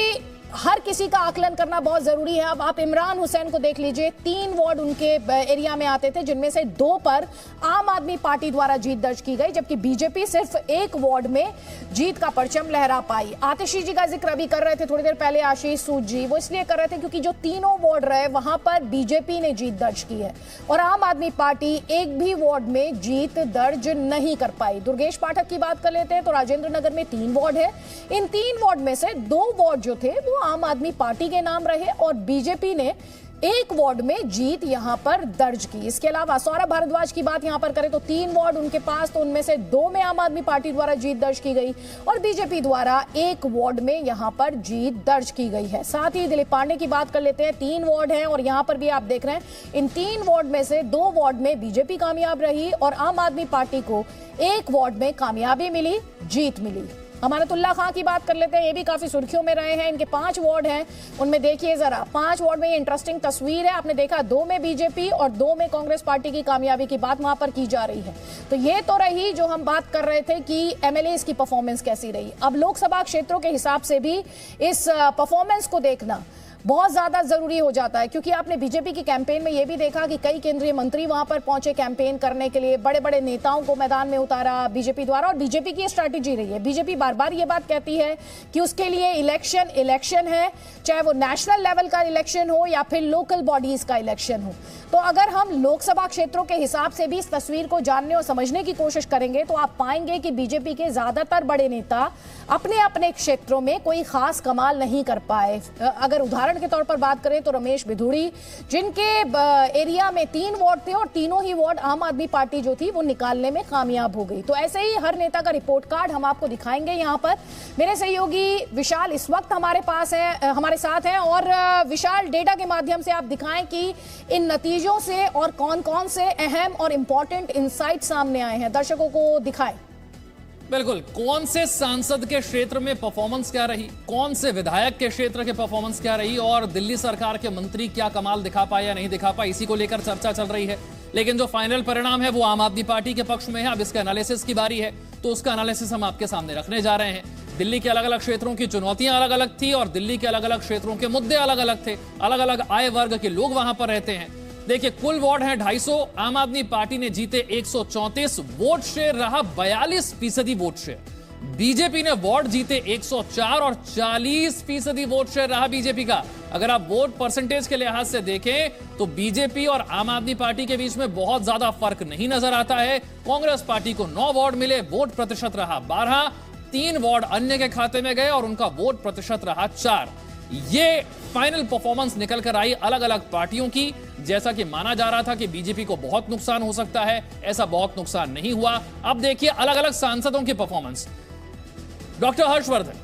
हर किसी का आकलन करना बहुत जरूरी है। अब आप इमरान हुसैन को देख लीजिए, 3 वार्ड उनके एरिया में आते थे, जिनमें से 2 पर आम आदमी पार्टी द्वारा जीत दर्ज की गई, जबकि बीजेपी सिर्फ 1 वार्ड में जीत का परचम लहरा पाई। आतिशी जी का जिक्र अभी कर रहे थे थोड़ी देर पहले आशीष सूद जी, वो इसलिए कर रहे थे क्योंकि जो तीनों वार्ड रहे वहां पर बीजेपी ने जीत दर्ज की है और आम आदमी पार्टी एक भी वार्ड में जीत दर्ज नहीं कर पाई। दुर्गेश पाठक की बात कर लेते हैं तो राजेंद्र नगर में 3 वार्ड है। इन 3 वार्ड में से 2 वार्ड जो थे वो आम आदमी पार्टी के नाम रहे और बीजेपी ने 1 वार्ड में जीत यहां पर दर्ज की। इसके अलावा सौरभ भारद्वाज की बात यहां पर करें तो 3 वार्ड उनके पास, तो उनमें से 2 में आम आदमी पार्टी द्वारा जीत दर्ज की गई और बीजेपी द्वारा 1 वार्ड में यहां पर जीत दर्ज की गई है। साथ ही दिलीप पांडे की बात कर लेते हैं, 3 वार्ड हैं और यहां पर भी आप देख रहे हैं इन 3 वार्ड में से 2 वार्ड में बीजेपी कामयाब रही और आम आदमी पार्टी को 1 वार्ड में कामयाबी मिली, जीत मिली। अमानतुल्लाह खां की बात कर लेते हैं, ये भी काफी सुर्खियों में रहे हैं। इनके 5 वार्ड हैं, उनमें देखिए जरा 5 वार्ड में ये इंटरेस्टिंग तस्वीर है। आपने देखा 2 में बीजेपी और 2 में कांग्रेस पार्टी की कामयाबी की बात वहां पर की जा रही है। तो ये तो रही जो हम बात कर रहे थे कि एमएलए की परफॉर्मेंस कैसी रही। अब लोकसभा क्षेत्रों के हिसाब से भी इस परफॉर्मेंस को देखना बहुत ज्यादा जरूरी हो जाता है, क्योंकि आपने बीजेपी की कैंपेन में यह भी देखा कि कई केंद्रीय मंत्री वहां पर पहुंचे कैंपेन करने के लिए, बड़े बड़े नेताओं को मैदान में उतारा बीजेपी द्वारा और बीजेपी की स्ट्रैटेजी रही है। बीजेपी बार बार ये बात कहती है कि उसके लिए इलेक्शन है, चाहे वो नेशनल लेवल का इलेक्शन हो या फिर लोकल बॉडीज का इलेक्शन हो। तो अगर हम लोकसभा क्षेत्रों के हिसाब से भी इस तस्वीर को जानने और समझने की कोशिश करेंगे तो आप पाएंगे कि बीजेपी के ज्यादातर बड़े नेता अपने अपने क्षेत्रों में कोई खास कमाल नहीं कर पाए। अगर उदाहरण के तौर पर बात करें तो रमेश बिधूड़ी, जिनके एरिया में 3 वार्ड थे और तीनों ही वार्ड आम आदमी पार्टी जो थी वो निकालने में कामयाब हो गई। तो ऐसे ही हर नेता का रिपोर्ट कार्ड हम आपको दिखाएंगे। यहाँ पर मेरे सहयोगी विशाल इस वक्त हमारे पास है, हमारे साथ हैं और विशाल डेटा के माध्यम से आप दिखाएं कि इन नतीजों से और कौन कौन से अहम और इंपॉर्टेंट इनसाइट सामने आए हैं, दर्शकों को दिखाएं। बिल्कुल, कौन से सांसद के क्षेत्र में परफॉर्मेंस क्या रही, कौन से विधायक के क्षेत्र के परफॉर्मेंस क्या रही और दिल्ली सरकार के मंत्री क्या कमाल दिखा पाए या नहीं दिखा पाए, इसी को लेकर चर्चा चल रही है। लेकिन जो फाइनल परिणाम है वो आम आदमी पार्टी के पक्ष में है। अब इसका एनालिसिस की बारी है, तो उसका एनालिसिस हम आपके सामने रखने जा रहे हैं। दिल्ली के अलग अलग क्षेत्रों की चुनौतियां अलग अलग थी और दिल्ली के अलग अलग क्षेत्रों के मुद्दे अलग अलग थे, अलग अलग आय वर्ग के लोग वहां पर रहते हैं। देखिए, कुल वोट है 250, आम आदमी पार्टी ने जीते 134, वोट शेयर रहा 42% वोट शेयर। बीजेपी ने वोट जीते 104 और 40% वोट शेयर रहा बीजेपी का। अगर आप वोट परसेंटेज के लिहाज से देखें तो बीजेपी और आम आदमी पार्टी के बीच में बहुत ज्यादा फर्क नहीं नजर आता है। कांग्रेस पार्टी को 9 वोट मिले, वोट प्रतिशत रहा 12, 3 वोट अन्य के खाते में गए और उनका वोट प्रतिशत रहा 4। ये फाइनल परफॉर्मेंस निकल कर आई अलग अलग पार्टियों की। जैसा कि माना जा रहा था कि बीजेपी को बहुत नुकसान हो सकता है, ऐसा बहुत नुकसान नहीं हुआ। अब देखिए अलग अलग सांसदों की परफॉर्मेंस। डॉक्टर हर्षवर्धन,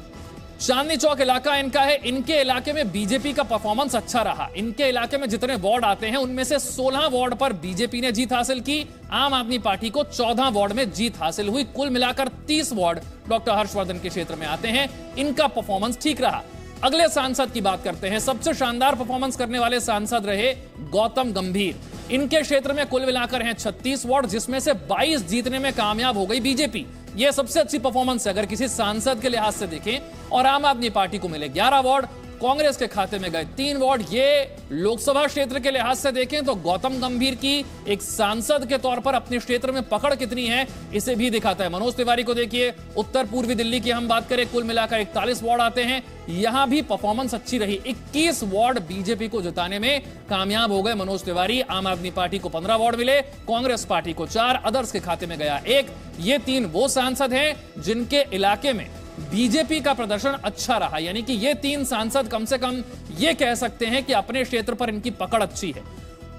चांदनी चौक इलाका इनका है, इनके इलाके में बीजेपी का परफॉर्मेंस अच्छा रहा। इनके इलाके में जितने वार्ड आते हैं उनमें से 16 वार्ड पर बीजेपी ने जीत हासिल की, आम आदमी पार्टी को 14 वार्ड में जीत हासिल हुई। कुल मिलाकर 30 वार्ड डॉक्टर हर्षवर्धन के क्षेत्र में आते हैं, इनका परफॉर्मेंस ठीक रहा। अगले सांसद की बात करते हैं। सबसे शानदार परफॉर्मेंस करने वाले सांसद रहे गौतम गंभीर। इनके क्षेत्र में कुल मिलाकर हैं 36 वार्ड, जिसमें से 22 जीतने में कामयाब हो गई बीजेपी। यह सबसे अच्छी परफॉर्मेंस है अगर किसी सांसद के लिहाज से देखें। और आम आदमी पार्टी को मिले 11 वार्ड, कांग्रेस के खाते में गए 3 वार्ड। ये लोकसभा क्षेत्र के लिहाज से देखें तो गौतम गंभीर की एक सांसद के तौर पर अपने क्षेत्र में पकड़ कितनी है इसे भी दिखाता है। मनोज तिवारी को देखिए, उत्तर पूर्वी दिल्ली की हम बात करें, कुल मिलाकर 41 वार्ड आते हैं, यहां भी परफॉर्मेंस अच्छी रही। 21 वार्ड बीजेपी को जिताने में कामयाब हो गए मनोज तिवारी। आम आदमी पार्टी को 15 वार्ड मिले, कांग्रेस पार्टी को 4, अदर्स के खाते में गया 1। ये 3 वो सांसद हैं जिनके इलाके में बीजेपी का प्रदर्शन अच्छा रहा। यानी कि ये 3 सांसद कम से कम ये कह सकते हैं कि अपने क्षेत्र पर इनकी पकड़ अच्छी है।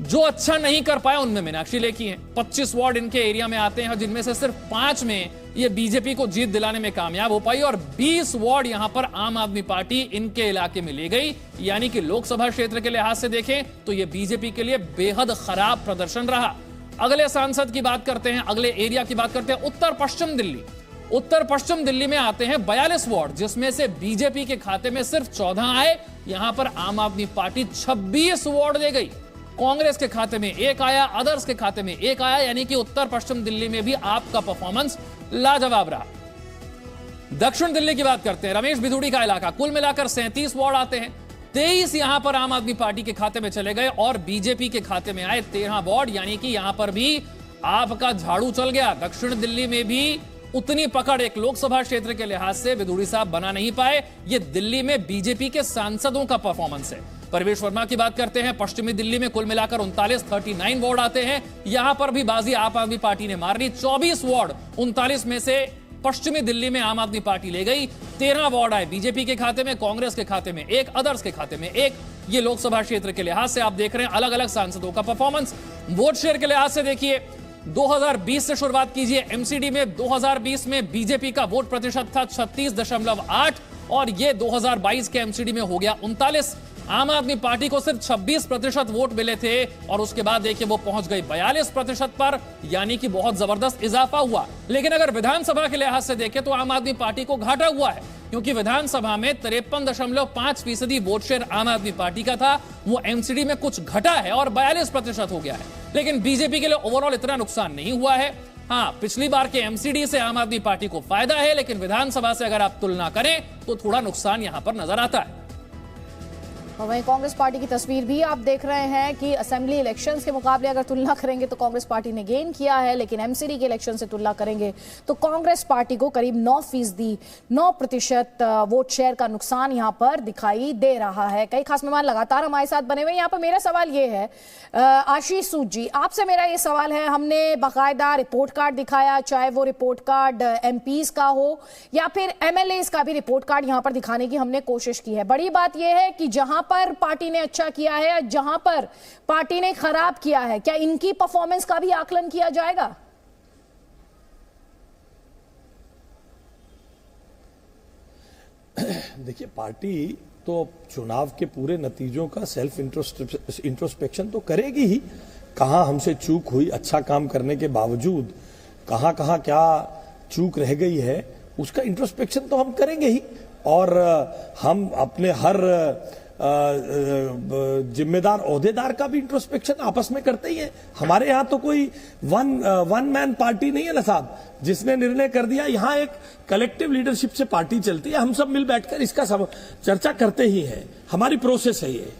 जो अच्छा नहीं कर पाए उनमें मीनाक्षी लेखी हैं। 25 वार्ड इनके एरिया में आते हैं, जिनमें से सिर्फ 5 में ये बीजेपी को जीत दिलाने में कामयाब हो पाई और 20 वार्ड यहां पर आम आदमी पार्टी इनके इलाके में ले गई। यानी कि लोकसभा क्षेत्र के लिहाज से देखें तो यह बीजेपी के लिए बेहद खराब प्रदर्शन रहा। अगले सांसद की बात करते हैं, अगले एरिया की बात करते हैं, उत्तर पश्चिम दिल्ली। उत्तर पश्चिम दिल्ली में आते हैं 42 वार्ड, जिसमें से बीजेपी के खाते में सिर्फ 14 आए। यहां पर आम आदमी पार्टी 26 वार्ड दे गई, कांग्रेस के खाते में 1 आया, अदर्स के खाते में 1 आया। यानी कि उत्तर पश्चिम दिल्ली में भी आपका परफॉर्मेंस लाजवाब रहा। दक्षिण दिल्ली की बात करते हैं, रमेश भिदुड़ी का इलाका, कुल मिलाकर 37 वार्ड आते हैं, 23 यहां पर आम आदमी पार्टी के खाते में चले गए और बीजेपी के खाते में आए 13 वार्ड, यानी कि यहां पर भी आपका झाड़ू चल गया। दक्षिण दिल्ली में भी उतनी पकड़ एक लोकसभा क्षेत्र के लिहाज से भिदुड़ी साहब बना नहीं पाए। ये दिल्ली में बीजेपी के सांसदों का परफॉर्मेंस है। परवेश वर्मा की बात करते हैं, पश्चिमी दिल्ली में कुल मिलाकर 39 वार्ड आते हैं, यहां पर भी बाजी आम आदमी पार्टी ने मार ली। 24 वार्ड 39 में से पश्चिमी दिल्ली में आम आदमी पार्टी ले गई। 13 वार्ड आए बीजेपी के खाते में, कांग्रेस के खाते में एक, अदर्स के खाते में एक। ये लोकसभा क्षेत्र के लिहाज से आप देख रहे हैं अलग अलग सांसदों का परफॉर्मेंस। वोट शेयर के लिहाज से देखिए, 2020 से शुरुआत कीजिए। एमसीडी में 2020 में बीजेपी का वोट प्रतिशत था 36.8 और ये 2022 के एमसीडी में हो गया 39। आम आदमी पार्टी को सिर्फ 26% वोट मिले थे और उसके बाद देखिए वो पहुंच गई 42% पर, यानी कि बहुत जबरदस्त इजाफा हुआ। लेकिन अगर विधानसभा के लिहाज से देखें तो आम आदमी पार्टी को घाटा हुआ है, क्योंकि विधानसभा में 53.5% वोट शेयर आम आदमी पार्टी का था, वो एमसीडी में कुछ घटा है और 42% हो गया है। लेकिन बीजेपी के लिए ओवरऑल इतना नुकसान नहीं हुआ है। हाँ, पिछली बार के एमसीडी से आम आदमी पार्टी को फायदा है, लेकिन विधानसभा से अगर आप तुलना करें तो थोड़ा नुकसान यहां पर नजर आता है। और वहीं कांग्रेस पार्टी की तस्वीर भी आप देख रहे हैं कि असेंबली इलेक्शंस के मुकाबले अगर तुलना करेंगे तो कांग्रेस पार्टी ने गेन किया है, लेकिन एमसीडी के इलेक्शन से तुलना करेंगे तो कांग्रेस पार्टी को करीब 9% वोट शेयर का नुकसान यहां पर दिखाई दे रहा है। कई खास मेहमान लगातार हमारे साथ बने हुए। यहाँ पर मेरा सवाल ये है, आशीष सूद जी, आपसे मेरा ये सवाल है, हमने बाकायदा रिपोर्ट कार्ड दिखाया, चाहे वो रिपोर्ट कार्ड एमपीज का हो या फिर एमएलएज का भी रिपोर्ट कार्ड यहां पर दिखाने की हमने कोशिश की है। बड़ी बात यह है कि जहां पर पार्टी ने अच्छा किया है, जहां पर पार्टी ने खराब किया है, क्या इनकी परफॉर्मेंस का भी आकलन किया जाएगा? देखिए, पार्टी तो चुनाव के पूरे नतीजों का सेल्फ इंट्रोस्पेक्शन तो करेगी ही। कहां हमसे चूक हुई, अच्छा काम करने के बावजूद कहां कहां क्या चूक रह गई है, उसका इंट्रोस्पेक्शन तो हम करेंगे ही। और हम अपने हर जिम्मेदार ओहदेदार का भी इंट्रोस्पेक्शन आपस में करते ही है। हमारे यहाँ तो कोई वन मैन पार्टी नहीं है ना साहब, जिसने निर्णय कर दिया। यहाँ एक कलेक्टिव लीडरशिप से पार्टी चलती है, हम सब मिल बैठकर इसका सब चर्चा करते ही है, हमारी प्रोसेस है ये।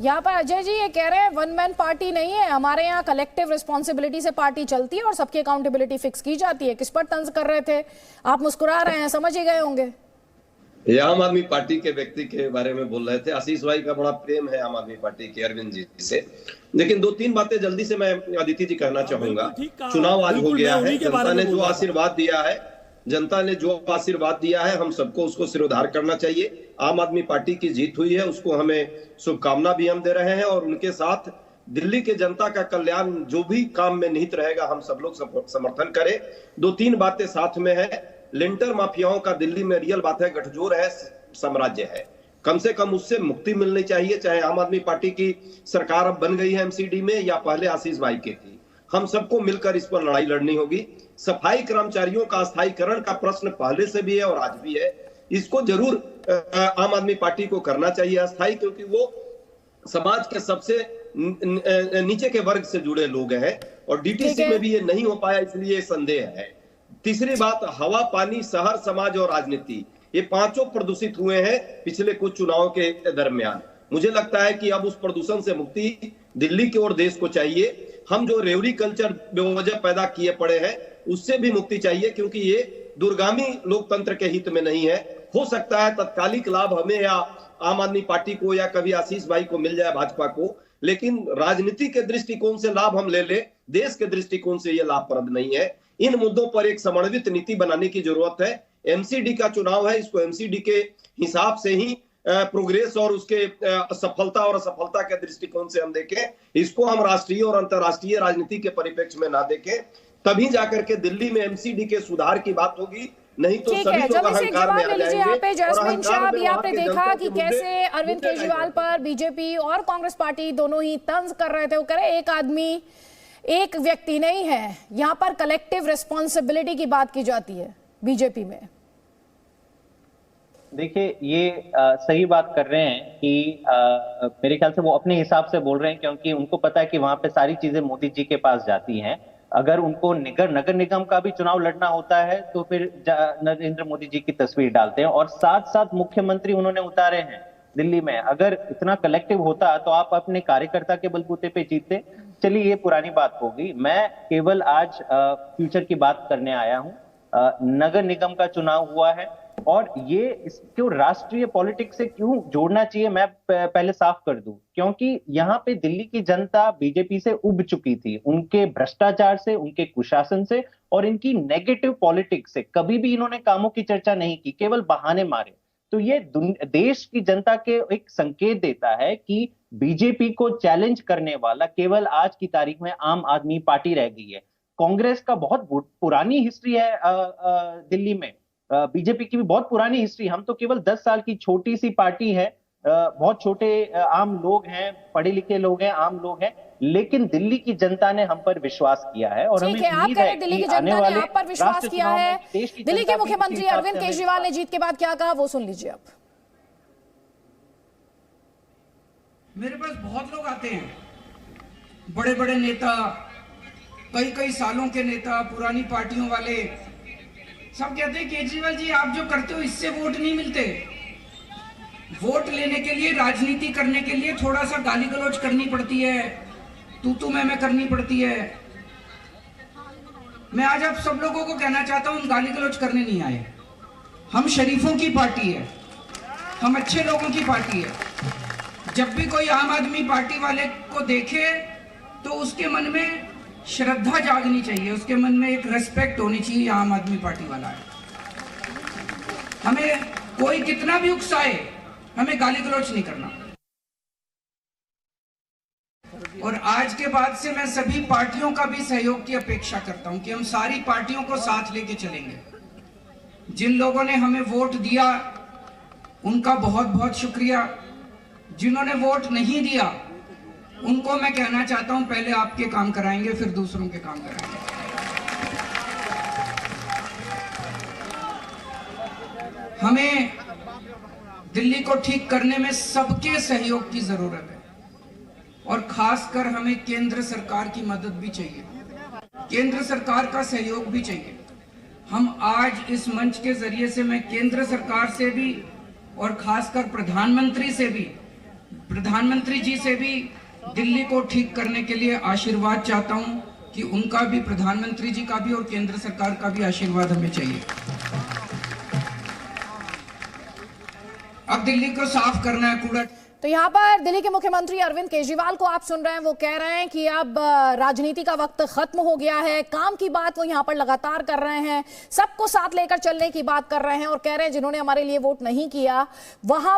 यहाँ पर अजय जी ये कह रहे हैं वन मैन पार्टी नहीं है, हमारे यहाँ कलेक्टिव रिस्पॉन्सिबिलिटी से पार्टी चलती है और सबकी अकाउंटेबिलिटी फिक्स की जाती है। किस पर तंज कर रहे थे आप? मुस्कुरा रहे हैं, समझ ही गए होंगे। ये आम आदमी पार्टी के व्यक्ति के बारे में बोल रहे थे। आशीष भाई का बड़ा प्रेम है आम आदमी पार्टी के, अरविंद जी से। लेकिन 2-3 बातें जल्दी से मैं अदिति जी कहना चाहूंगा। चुनाव आज हो गया है, जनता ने जो आशीर्वाद दिया है, जनता ने जो आशीर्वाद दिया है, हम सबको उसको सिरोधार करना चाहिए। आम आदमी पार्टी की जीत हुई है, उसको हमें शुभकामना भी हम दे रहे हैं और उनके साथ दिल्ली के जनता का कल्याण जो भी काम में निहित रहेगा हम सब लोग समर्थन करें। 2-3 बातें साथ में है। लिंटर माफियाओं का दिल्ली में रियल बात है, गठजोड़ है, साम्राज्य है, कम से कम उससे मुक्ति मिलनी चाहिए। चाहे आम आदमी पार्टी की सरकार अब बन गई है एमसीडी में या पहले आशीष भाई की थी, हम सबको मिलकर इस पर लड़ाई लड़नी होगी। सफाई कर्मचारियों का अस्थायीकरण का प्रश्न पहले से भी है और आज भी है, इसको जरूर आम आदमी पार्टी को करना चाहिए अस्थायी, क्योंकि वो समाज के सबसे नीचे के वर्ग से जुड़े लोग हैं और डीटीसी में भी ये नहीं हो पाया, इसलिए संदेह है। तीसरी बात, हवा, पानी, शहर, समाज और राजनीति, ये पांचों प्रदूषित हुए हैं पिछले कुछ चुनावों के दरमियान। मुझे लगता है कि अब उस प्रदूषण से मुक्ति दिल्ली की और देश को चाहिए। हम जो रेवड़ी कल्चर बेवजह पैदा किए पड़े हैं उससे भी मुक्ति चाहिए, क्योंकि ये दूरगामी लोकतंत्र के हित में नहीं है। हो सकता है तत्कालिक लाभ हमें या आम आदमी पार्टी को या कभी आशीष भाई को मिल जाए, भाजपा को, लेकिन राजनीति के दृष्टिकोण से लाभ हम ले ले, देश के दृष्टिकोण से यह लाभप्रद नहीं है। इन मुद्दों पर एक समन्वित नीति बनाने की जरूरत है। एमसीडी का चुनाव है, इसको एमसीडी के हिसाब से ही प्रोग्रेस और उसके सफलता और असफलता के दृष्टिकोण से हम देखें, इसको हम राष्ट्रीय और अंतर्राष्ट्रीय राजनीति के परिप्रेक्ष्य में ना देखें, तभी जाकर के दिल्ली में एमसीडी के सुधार की बात होगी। नहीं तो सभी लोग अहंकार में आ जाएंगे। जैस्मिन शाह, अभी आपने देखा कि कैसे अरविंद केजरीवाल पर बीजेपी और कांग्रेस पार्टी दोनों ही तंज कर रहे थे। वो कह रहे एक आदमी, एक व्यक्ति नहीं है, यहां पर कलेक्टिव रिस्पॉन्सिबिलिटी की बात की जाती है बीजेपी में। देखिए, ये सही बात कर रहे हैं कि मेरे ख्याल से वो अपने हिसाब से बोल रहे हैं, क्योंकि उनको पता है कि वहां पे सारी चीजें मोदी जी के पास जाती हैं। अगर उनको नगर निगम का भी चुनाव लड़ना होता है तो फिर नरेंद्र मोदी जी की तस्वीर डालते हैं, और साथ साथ मुख्यमंत्री उन्होंने उतारे हैं दिल्ली में। अगर इतना कलेक्टिव होता तो आप अपने कार्यकर्ता के बलबूते पे जीतते। चलिए, ये पुरानी बात होगी। मैं केवल आज फ्यूचर की बात करने आया हूं। नगर निगम का चुनाव हुआ है, और ये इसको राष्ट्रीय पॉलिटिक्स से क्यों जोड़ना चाहिए, मैं पहले साफ कर दूं। क्योंकि यहाँ पे दिल्ली की जनता बीजेपी से उब चुकी थी, उनके भ्रष्टाचार से, उनके कुशासन से और इनकी नेगेटिव पॉलिटिक्स से। कभी भी इन्होंने कामों की चर्चा नहीं की, केवल बहाने मारे। तो ये देश की जनता के एक संकेत देता है कि बीजेपी को चैलेंज करने वाला केवल आज की तारीख में आम आदमी पार्टी रह गई है। कांग्रेस का बहुत पुरानी हिस्ट्री है दिल्ली में, बीजेपी की भी बहुत पुरानी हिस्ट्री। हम तो केवल 10 साल की छोटी सी पार्टी है, बहुत छोटे आम लोग हैं, पढ़े लिखे लोग हैं, आम लोग हैं, लेकिन दिल्ली की जनता ने हम पर विश्वास किया है। और हमें उम्मीद है दिल्ली की जनता ने आप पर विश्वास किया है। दिल्ली के मुख्यमंत्री अरविंद केजरीवाल ने जीत के बाद क्या कहा, वो सुन लीजिए आप। मेरे पास बहुत लोग आते हैं, बड़े बड़े नेता, कई सालों के नेता, पुरानी पार्टियों वाले, सब कहते हैं केजरीवाल जी आप जो करते हो इससे वोट नहीं मिलते। वोट लेने के लिए, राजनीति करने के लिए थोड़ा सा गाली गलौज करनी पड़ती है, तू मैं करनी पड़ती है। मैं आज आप सब लोगों को कहना चाहता हूं, हम गाली गलौज करने नहीं आए। हम शरीफों की पार्टी है, हम अच्छे लोगों की पार्टी है। जब भी कोई आम आदमी पार्टी वाले को देखे तो उसके मन में श्रद्धा जागनी चाहिए, उसके मन में एक रेस्पेक्ट होनी चाहिए, आम आदमी पार्टी वाला है। हमें कोई कितना भी उकसाए, हमें गाली गलौज नहीं करना। और आज के बाद से मैं सभी पार्टियों का भी सहयोग की अपेक्षा करता हूं कि हम सारी पार्टियों को साथ लेके चलेंगे। जिन लोगों ने हमें वोट दिया उनका बहुत बहुत शुक्रिया। जिन्होंने वोट नहीं दिया उनको मैं कहना चाहता हूं, पहले आपके काम कराएंगे फिर दूसरों के काम कराएंगे। हमें दिल्ली को ठीक करने में सबके सहयोग की जरूरत है, और खासकर हमें केंद्र सरकार की मदद भी चाहिए, केंद्र सरकार का सहयोग भी चाहिए। हम आज इस मंच के जरिए से मैं केंद्र सरकार से भी और खासकर प्रधानमंत्री जी से भी दिल्ली को ठीक करने के लिए आशीर्वाद चाहता हूं कि उनका भी, प्रधानमंत्री जी का भी और केंद्र सरकार का भी आशीर्वाद हमें चाहिए। अब दिल्ली को साफ करना है कूड़ा। तो यहाँ पर दिल्ली के मुख्यमंत्री अरविंद केजरीवाल को आप सुन रहे हैं, वो कह रहे हैं कि अब राजनीति का वक्त खत्म हो गया है। काम की बात वो यहाँ पर लगातार कर रहे हैं, सबको साथ लेकर चलने की बात कर रहे हैं, और कह रहे हैं जिन्होंने हमारे लिए वोट नहीं किया वहां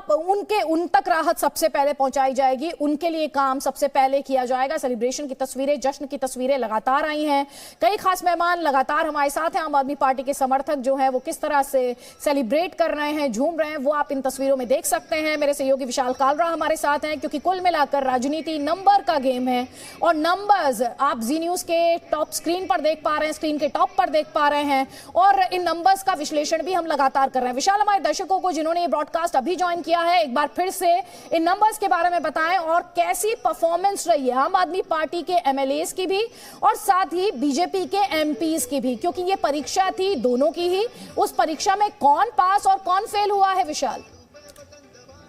उन तक राहत सबसे पहले पहुंचाई जाएगी, उनके लिए काम सबसे पहले किया जाएगा। सेलिब्रेशन की तस्वीरें, जश्न की तस्वीरें लगातार आई हैं, कई खास मेहमान लगातार हमारे साथ हैं। आम आदमी पार्टी के समर्थक जो है वो किस तरह से सेलिब्रेट कर रहे हैं, झूम रहे हैं, वो आप इन तस्वीरों में देख सकते हैं। मेरे सहयोगी विशाल कालरा हमारे साथ हैं, क्योंकि कुल मिलाकर राजनीति नंबर का गेम है, और नंबर्स आप जी न्यूज के टॉप स्क्रीन पर देख पा रहे हैं, स्क्रीन के टॉप पर देख पा रहे हैं, और इन नंबर्स का विश्लेषण भी हम लगातार कर रहे हैं। विशाल, हमारे दर्शकों को जिन्होंने ये ब्रॉडकास्ट अभी ज्वाइन किया है, एक बार फिर से इन नंबर्स के बारे में बताएं, और कैसी परफॉर्मेंस रही है आम आदमी पार्टी के एमएलएस की भी और साथ ही बीजेपी के एमपीज की भी, क्योंकि ये परीक्षा थी दोनों की ही। उस परीक्षा में कौन पास और कौन फेल हुआ है, विशाल?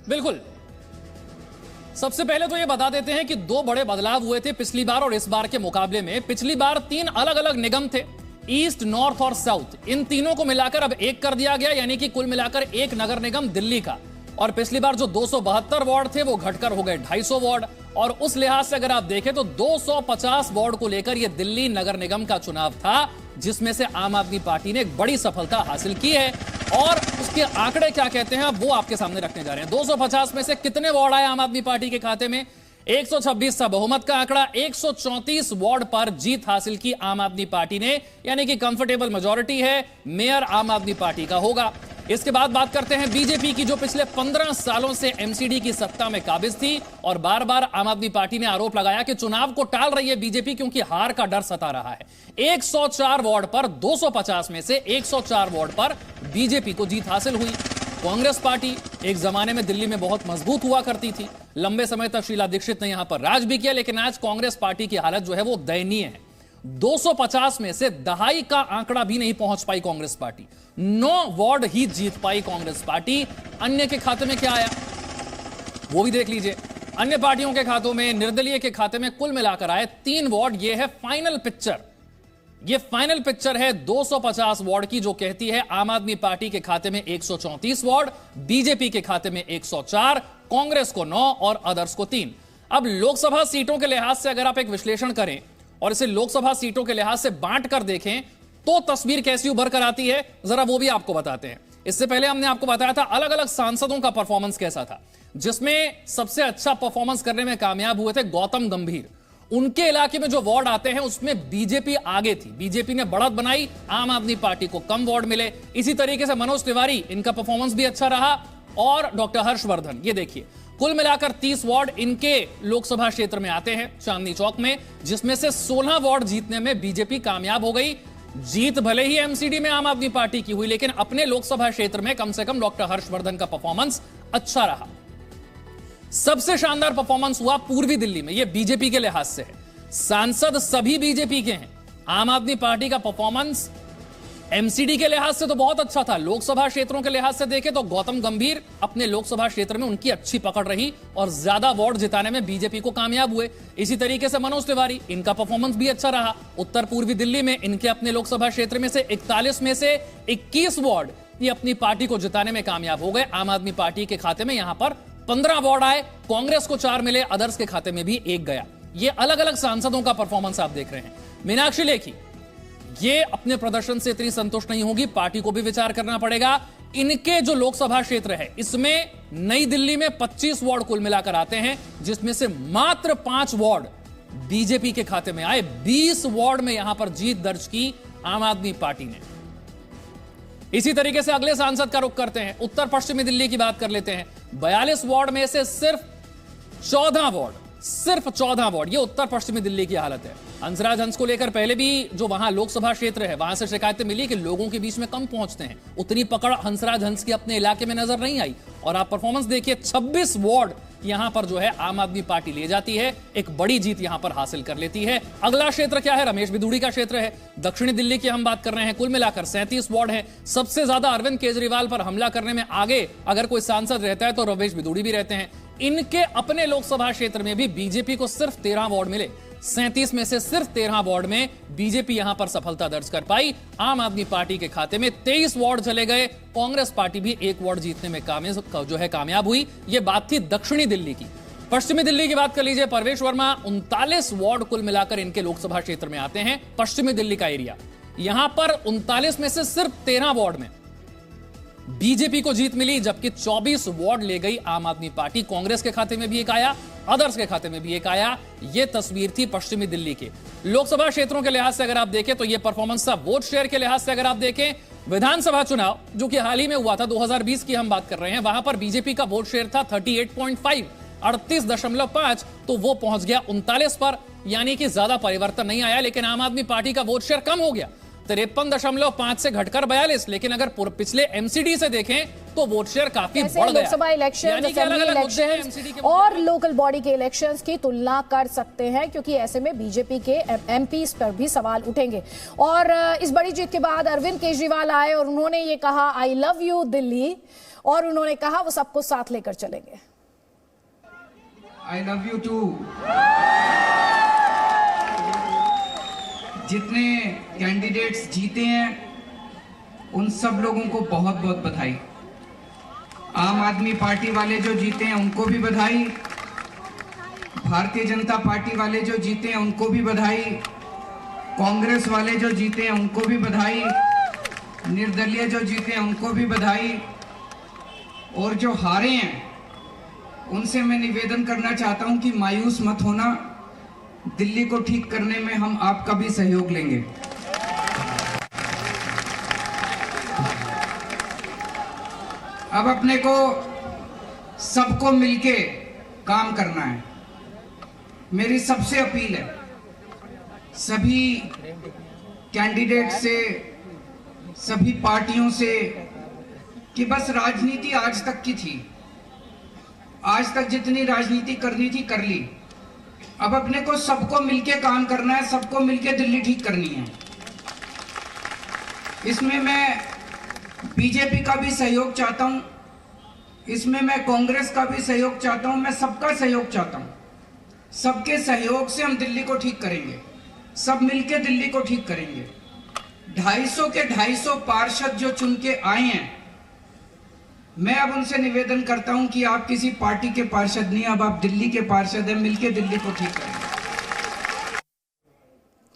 बिल्कुल, सबसे पहले तो ये बता देते हैं कि दो बड़े बदलाव हुए थे पिछली बार और इस बार के मुकाबले में। पिछली बार 3 अलग अलग निगम थे, ईस्ट, नॉर्थ और साउथ। इन तीनों को मिलाकर अब एक कर दिया गया, यानी कि कुल मिलाकर एक नगर निगम दिल्ली का। और पिछली बार जो 272 वार्ड थे वो घटकर हो गए 250 वार्ड, और उस लिहाज से अगर आप देखें तो 250 वार्ड को लेकर यह दिल्ली नगर निगम का चुनाव था, जिसमें से आम आदमी पार्टी ने एक बड़ी सफलता हासिल की है। और उसके आंकड़े क्या कहते हैं वो आपके सामने रखने जा रहे हैं। 250 में से कितने वार्ड आए आम आदमी पार्टी के खाते में? 126 था बहुमत का आंकड़ा। 134 वार्ड पर जीत हासिल की आम आदमी पार्टी ने, यानी कि कंफर्टेबल मेजॉरिटी है, मेयर आम आदमी पार्टी का होगा। इसके बाद बात करते हैं बीजेपी की, जो पिछले 15 सालों से एमसीडी की सत्ता में काबिज थी, और बार बार आम आदमी पार्टी ने आरोप लगाया कि चुनाव को टाल रही है बीजेपी क्योंकि हार का डर सता रहा है। 104 वार्ड पर 250 में से 104 वार्ड पर बीजेपी को जीत हासिल हुई। कांग्रेस पार्टी एक जमाने में दिल्ली में बहुत मजबूत हुआ करती थी, लंबे समय तक शीला दीक्षित ने यहां पर राज भी किया, लेकिन आज कांग्रेस पार्टी की हालत जो है वो दयनीय है। 250 में से दहाई का आंकड़ा भी नहीं पहुंच पाई कांग्रेस पार्टी। 9 वार्ड ही जीत पाई कांग्रेस पार्टी। अन्य के खाते में क्या आया वो भी देख लीजिए। अन्य पार्टियों के खातों में, निर्दलीय के खाते में कुल मिलाकर आए 3 वार्ड। ये है फाइनल पिक्चर, ये फाइनल पिक्चर है 250 वार्ड की, जो कहती है आम आदमी पार्टी के खाते में 134 वार्ड, बीजेपी के खाते में 104, कांग्रेस को 9 और अदर्स को 3। अब लोकसभा सीटों के लिहाज से अगर आप एक विश्लेषण करें और इसे लोकसभा सीटों के लिहाज से बांट कर देखें तो तस्वीर कैसी उभर कर आती है, जरा वो भी आपको बताते हैं। इससे पहले हमने आपको बताया था अलग अलग सांसदों का परफॉर्मेंस कैसा था, जिसमें सबसे अच्छा परफॉर्मेंस करने में कामयाब हुए थे गौतम गंभीर। उनके इलाके में जो वार्ड आते हैं उसमें बीजेपी आगे थी, बीजेपी ने बढ़त बनाई, आम आदमी पार्टी को कम वार्ड मिले। इसी तरीके से मनोज तिवारी, इनका परफॉर्मेंस भी अच्छा रहा, और डॉक्टर हर्षवर्धन, ये देखिए कुल मिलाकर 30 वार्ड इनके लोकसभा क्षेत्र में आते हैं चांदनी चौक में, जिसमें से 16 वार्ड जीतने में बीजेपी कामयाब हो गई। जीत भले ही एमसीडी में आम आदमी पार्टी की हुई, लेकिन अपने लोकसभा क्षेत्र में कम से कम डॉक्टर हर्षवर्धन का परफॉर्मेंस अच्छा रहा। सबसे शानदार परफॉर्मेंस हुआ पूर्वी दिल्ली में, यह बीजेपी के लिहाज से है, सांसद सभी बीजेपी के हैं। आम आदमी पार्टी का परफॉर्मेंस एमसीडी के लिहाज से तो बहुत अच्छा था, लोकसभा क्षेत्रों के लिहाज से देखें तो गौतम गंभीर अपने लोकसभा क्षेत्र में उनकी अच्छी पकड़ रही और ज्यादा वार्ड जिताने में बीजेपी को कामयाब हुए। इसी तरीके से मनोज तिवारी, इनका परफॉर्मेंस भी अच्छा रहा। उत्तर पूर्वी दिल्ली में इनके अपने लोकसभा क्षेत्र में से 41 में से 21 वार्ड ये अपनी पार्टी को जिताने में कामयाब हो गए। आम आदमी पार्टी के खाते में यहां पर 15 वार्ड आए, कांग्रेस को 4 मिले, अदर्स के खाते में भी 1 गया। ये अलग अलग सांसदों का परफॉर्मेंस आप देख रहे हैं। मीनाक्षी लेखी ये अपने प्रदर्शन से इतनी संतुष्ट नहीं होगी, पार्टी को भी विचार करना पड़ेगा। इनके जो लोकसभा क्षेत्र है इसमें नई दिल्ली में 25 वार्ड कुल मिलाकर आते हैं, जिसमें से मात्र 5 वार्ड बीजेपी के खाते में आए। 20 वार्ड में यहां पर जीत दर्ज की आम आदमी पार्टी ने। इसी तरीके से अगले सांसद का रुख करते हैं, उत्तर पश्चिमी दिल्ली की बात कर लेते हैं। 42 वार्ड में से सिर्फ 14 वार्ड, ये उत्तर पश्चिमी दिल्ली की हालत है। हंसराज हंस को लेकर पहले भी जो वहां लोकसभा क्षेत्र है वहां से शिकायतें मिली कि लोगों के बीच में कम पहुंचते हैं, उतनी पकड़ हंसराज हंस की अपने इलाके में नजर नहीं आई। और आप परफॉर्मेंस देखिए, 26 वार्ड यहां पर जो है आम आदमी पार्टी ले जाती है, एक बड़ी जीत यहां पर हासिल कर लेती है। अगला क्षेत्र क्या है? रमेश बिधूड़ी का क्षेत्र है। दक्षिणी दिल्ली की हम बात कर रहे हैं, कुल मिलाकर 37 वार्ड है। सबसे ज्यादा अरविंद केजरीवाल पर हमला करने में आगे अगर कोई सांसद रहता है तो रमेश बिधूड़ी भी रहते हैं। इनके अपने लोकसभा क्षेत्र में भी बीजेपी को सिर्फ 13 वार्ड मिले। 37 में से सिर्फ 13 वार्ड में बीजेपी यहां पर सफलता दर्ज कर पाई। आम आदमी पार्टी के खाते में 23 वार्ड चले गए। कांग्रेस पार्टी भी 1 वार्ड जीतने में कामयाब हुई। यह बात थी दक्षिणी दिल्ली की। पश्चिमी दिल्ली की बात कर लीजिए, परवेश वर्मा 39 वार्ड कुल मिलाकर इनके लोकसभा क्षेत्र में आते हैं। पश्चिमी दिल्ली का एरिया, यहां पर 39 में से सिर्फ 13 वार्ड में बीजेपी को जीत मिली, जबकि 24 वार्ड ले गई आम आदमी पार्टी। कांग्रेस के खाते में भी 1 आया, अदर्स के खाते में भी 1 आया। यह तस्वीर थी पश्चिमी दिल्ली के लोकसभा क्षेत्रों के लिहाज से अगर आप देखें तो यह परफॉर्मेंस था। वोट शेयर के लिहाज से अगर आप देखें, विधानसभा चुनाव जो कि हाल ही में हुआ था, 2020 की हम बात कर रहे हैं, वहां पर बीजेपी का वोट शेयर था 38.5, 38.5, तो वो पहुंच गया 39 पर, यानी कि ज्यादा परिवर्तन नहीं आया। लेकिन आम आदमी पार्टी का वोट शेयर कम हो गया, 53.5 से घटकर 42। लेकिन अगर पिछले एमसीडी से देखें तो वोट शेयर काफी बढ़ गया। लोकसभा इलेक्शन, असेंबली इलेक्शन और लोकल बॉडी के इलेक्शंस की तुलना कर सकते हैं, क्योंकि ऐसे में बीजेपी के एमपीज पर भी सवाल उठेंगे। और इस बड़ी जीत के बाद अरविंद केजरीवाल आए और उन्होंने ये कहा, आई लव यू दिल्ली, और उन्होंने कहा वो सबको साथ लेकर चलेंगे। I love you too. जितने कैंडिडेट्स जीते हैं उन सब लोगों को बहुत बहुत बधाई। आम आदमी पार्टी वाले जो जीते हैं उनको भी बधाई, भारतीय जनता पार्टी वाले जो जीते हैं उनको भी बधाई, कांग्रेस वाले जो जीते हैं उनको भी बधाई, निर्दलीय जो जीते हैं उनको भी बधाई, और जो हारे हैं उनसे मैं निवेदन करना चाहता हूं कि मायूस मत होना, दिल्ली को ठीक करने में हम आपका भी सहयोग लेंगे। अब अपने को सबको मिलके काम करना है। मेरी सबसे अपील है सभी कैंडिडेट से, सभी पार्टियों से, कि बस राजनीति आज तक की थी, आज तक जितनी राजनीति करनी थी कर ली। अब अपने को सबको मिलके काम करना है, सबको मिलके दिल्ली ठीक करनी है। इसमें मैं बीजेपी का भी सहयोग चाहता हूं, इसमें मैं कांग्रेस का भी सहयोग चाहता हूं, मैं सबका सहयोग चाहता हूं। सबके सहयोग से हम दिल्ली को ठीक करेंगे, सब मिलके दिल्ली को ठीक करेंगे। 250 के 250 पार्षद जो चुन के आए हैं, मैं अब उनसे निवेदन करता हूं कि आप किसी पार्टी के पार्षद नहीं, अब आप दिल्ली के पार्षद हैं, मिलके दिल्ली को ठीक करेंगे।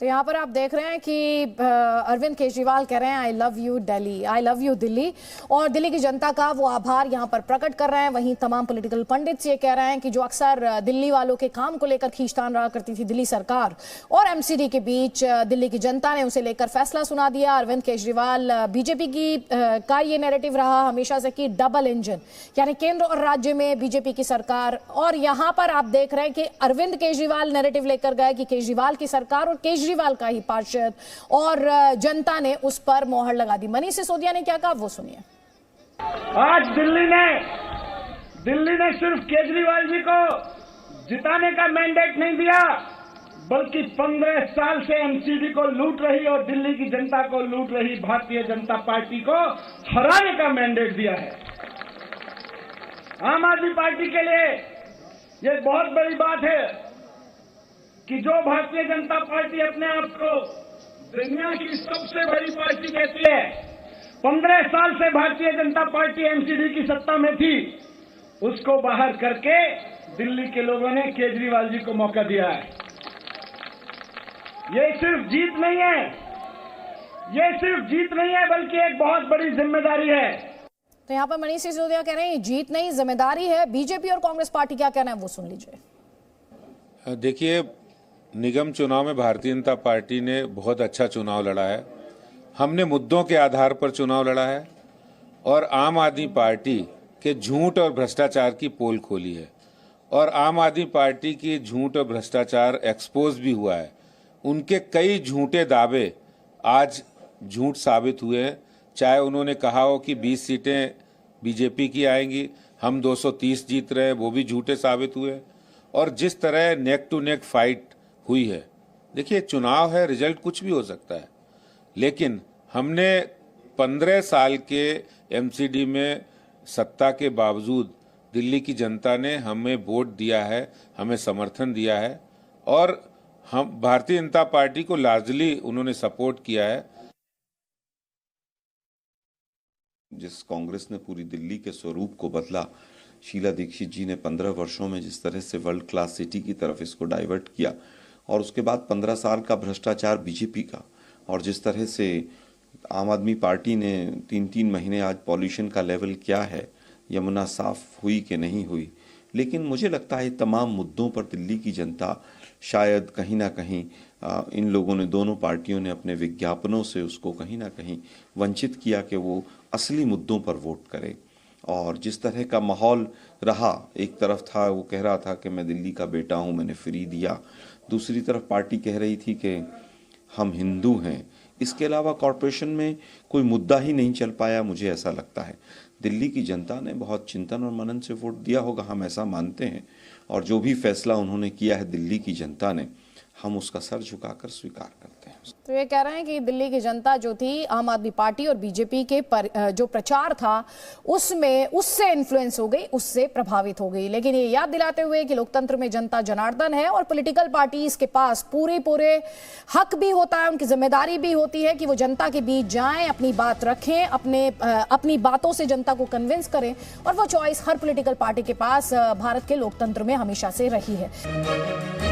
तो यहाँ पर आप देख रहे हैं कि अरविंद केजरीवाल कह रहे हैं आई love you Delhi, I love you Delhi, और दिल्ली की जनता का वो आभार यहाँ पर प्रकट कर रहे हैं। वहीं तमाम पॉलिटिकल पंडित्स ये कह रहे हैं कि जो अक्सर दिल्ली वालों के काम को लेकर खींचतान रहा करती थी दिल्ली सरकार और एमसीडी के बीच, दिल्ली की जनता ने उसे लेकर फैसला सुना दिया। अरविंद केजरीवाल बीजेपी की का ये नैरेटिव रहा हमेशा से कि डबल इंजन, यानी केंद्र और राज्य में बीजेपी की सरकार, और यहाँ पर आप देख रहे हैं कि अरविंद केजरीवाल नैरेटिव लेकर गए कि केजरीवाल की सरकार और केजरीवाल का ही पार्षद, और जनता ने उस पर मोहर लगा दी। मनीष सिसोदिया ने क्या कहा वो सुनिए। आज दिल्ली ने सिर्फ केजरीवाल जी को जिताने का मैंडेट नहीं दिया, बल्कि 15 साल से एमसीडी को लूट रही और दिल्ली की जनता को लूट रही भारतीय जनता पार्टी को हराने का मैंडेट दिया है। आम आदमी पार्टी के लिए ये बहुत बड़ी बात है कि जो भारतीय जनता पार्टी अपने आप को दुनिया की सबसे बड़ी पार्टी कहती है, 15 साल से भारतीय जनता पार्टी एमसीडी की सत्ता में थी, उसको बाहर करके दिल्ली के लोगों ने केजरीवाल जी को मौका दिया है। ये सिर्फ जीत नहीं है, बल्कि एक बहुत बड़ी जिम्मेदारी है। तो यहाँ पर मनीष सिसोदिया कह रहे हैं जीत नहीं, जिम्मेदारी है। बीजेपी और कांग्रेस पार्टी क्या कहना है वो सुन लीजिए। देखिए, निगम चुनाव में भारतीय जनता पार्टी ने बहुत अच्छा चुनाव लड़ा है। हमने मुद्दों के आधार पर चुनाव लड़ा है और आम आदमी पार्टी के झूठ और भ्रष्टाचार की पोल खोली है, और आम आदमी पार्टी की झूठ और भ्रष्टाचार एक्सपोज भी हुआ है। उनके कई झूठे दावे आज झूठ साबित हुए हैं। चाहे उन्होंने कहा हो कि 20 सीटें बीजेपी की आएंगी, हम 230 जीत रहे हैं, वो भी झूठे साबित हुए। और जिस तरह नेक टू नेक फाइट हुई है, देखिए चुनाव है, रिजल्ट कुछ भी हो सकता है, लेकिन हमने 15 साल के एमसीडी में सत्ता के बावजूद दिल्ली की जनता ने हमें वोट दिया है, हमें समर्थन दिया है, और हम भारतीय जनता पार्टी को लार्जली उन्होंने सपोर्ट किया है। जिस कांग्रेस ने पूरी दिल्ली के स्वरूप को बदला, शीला दीक्षित जी ने 15 वर्षों में जिस तरह से वर्ल्ड क्लास सिटी की तरफ इसको डाइवर्ट किया, और उसके बाद 15 साल का भ्रष्टाचार बीजेपी का, और जिस तरह से आम आदमी पार्टी ने 3-3 महीने, आज पॉल्यूशन का लेवल क्या है, यमुना साफ हुई कि नहीं हुई, लेकिन मुझे लगता है तमाम मुद्दों पर दिल्ली की जनता शायद कहीं ना कहीं इन लोगों ने, दोनों पार्टियों ने अपने विज्ञापनों से उसको कहीं ना कहीं वंचित किया कि वो असली मुद्दों पर वोट करे। और जिस तरह का माहौल रहा, एक तरफ था वो कह रहा था कि मैं दिल्ली का बेटा हूँ, मैंने फ्री दिया, दूसरी तरफ पार्टी कह रही थी कि हम हिंदू हैं। इसके अलावा कॉरपोरेशन में कोई मुद्दा ही नहीं चल पाया। मुझे ऐसा लगता है दिल्ली की जनता ने बहुत चिंतन और मनन से वोट दिया होगा, हम ऐसा मानते हैं, और जो भी फैसला उन्होंने किया है दिल्ली की जनता ने, हम उसका सर झुकाकर स्वीकार करते हैं। तो ये कह रहे हैं कि दिल्ली की जनता जो थी आम आदमी पार्टी और बीजेपी के जो प्रचार था उससे इन्फ्लुएंस हो गई, उससे प्रभावित हो गई। लेकिन ये याद दिलाते हुए कि लोकतंत्र में जनता जनार्दन है और पॉलिटिकल पार्टीज के पास पूरे हक भी होता है, उनकी जिम्मेदारी भी होती है कि वो जनता के बीच जाएं, अपनी बात रखें, अपनी बातों से जनता को कन्विंस करें, और वो चॉइस हर पॉलिटिकल पार्टी के पास भारत के लोकतंत्र में हमेशा से रही है।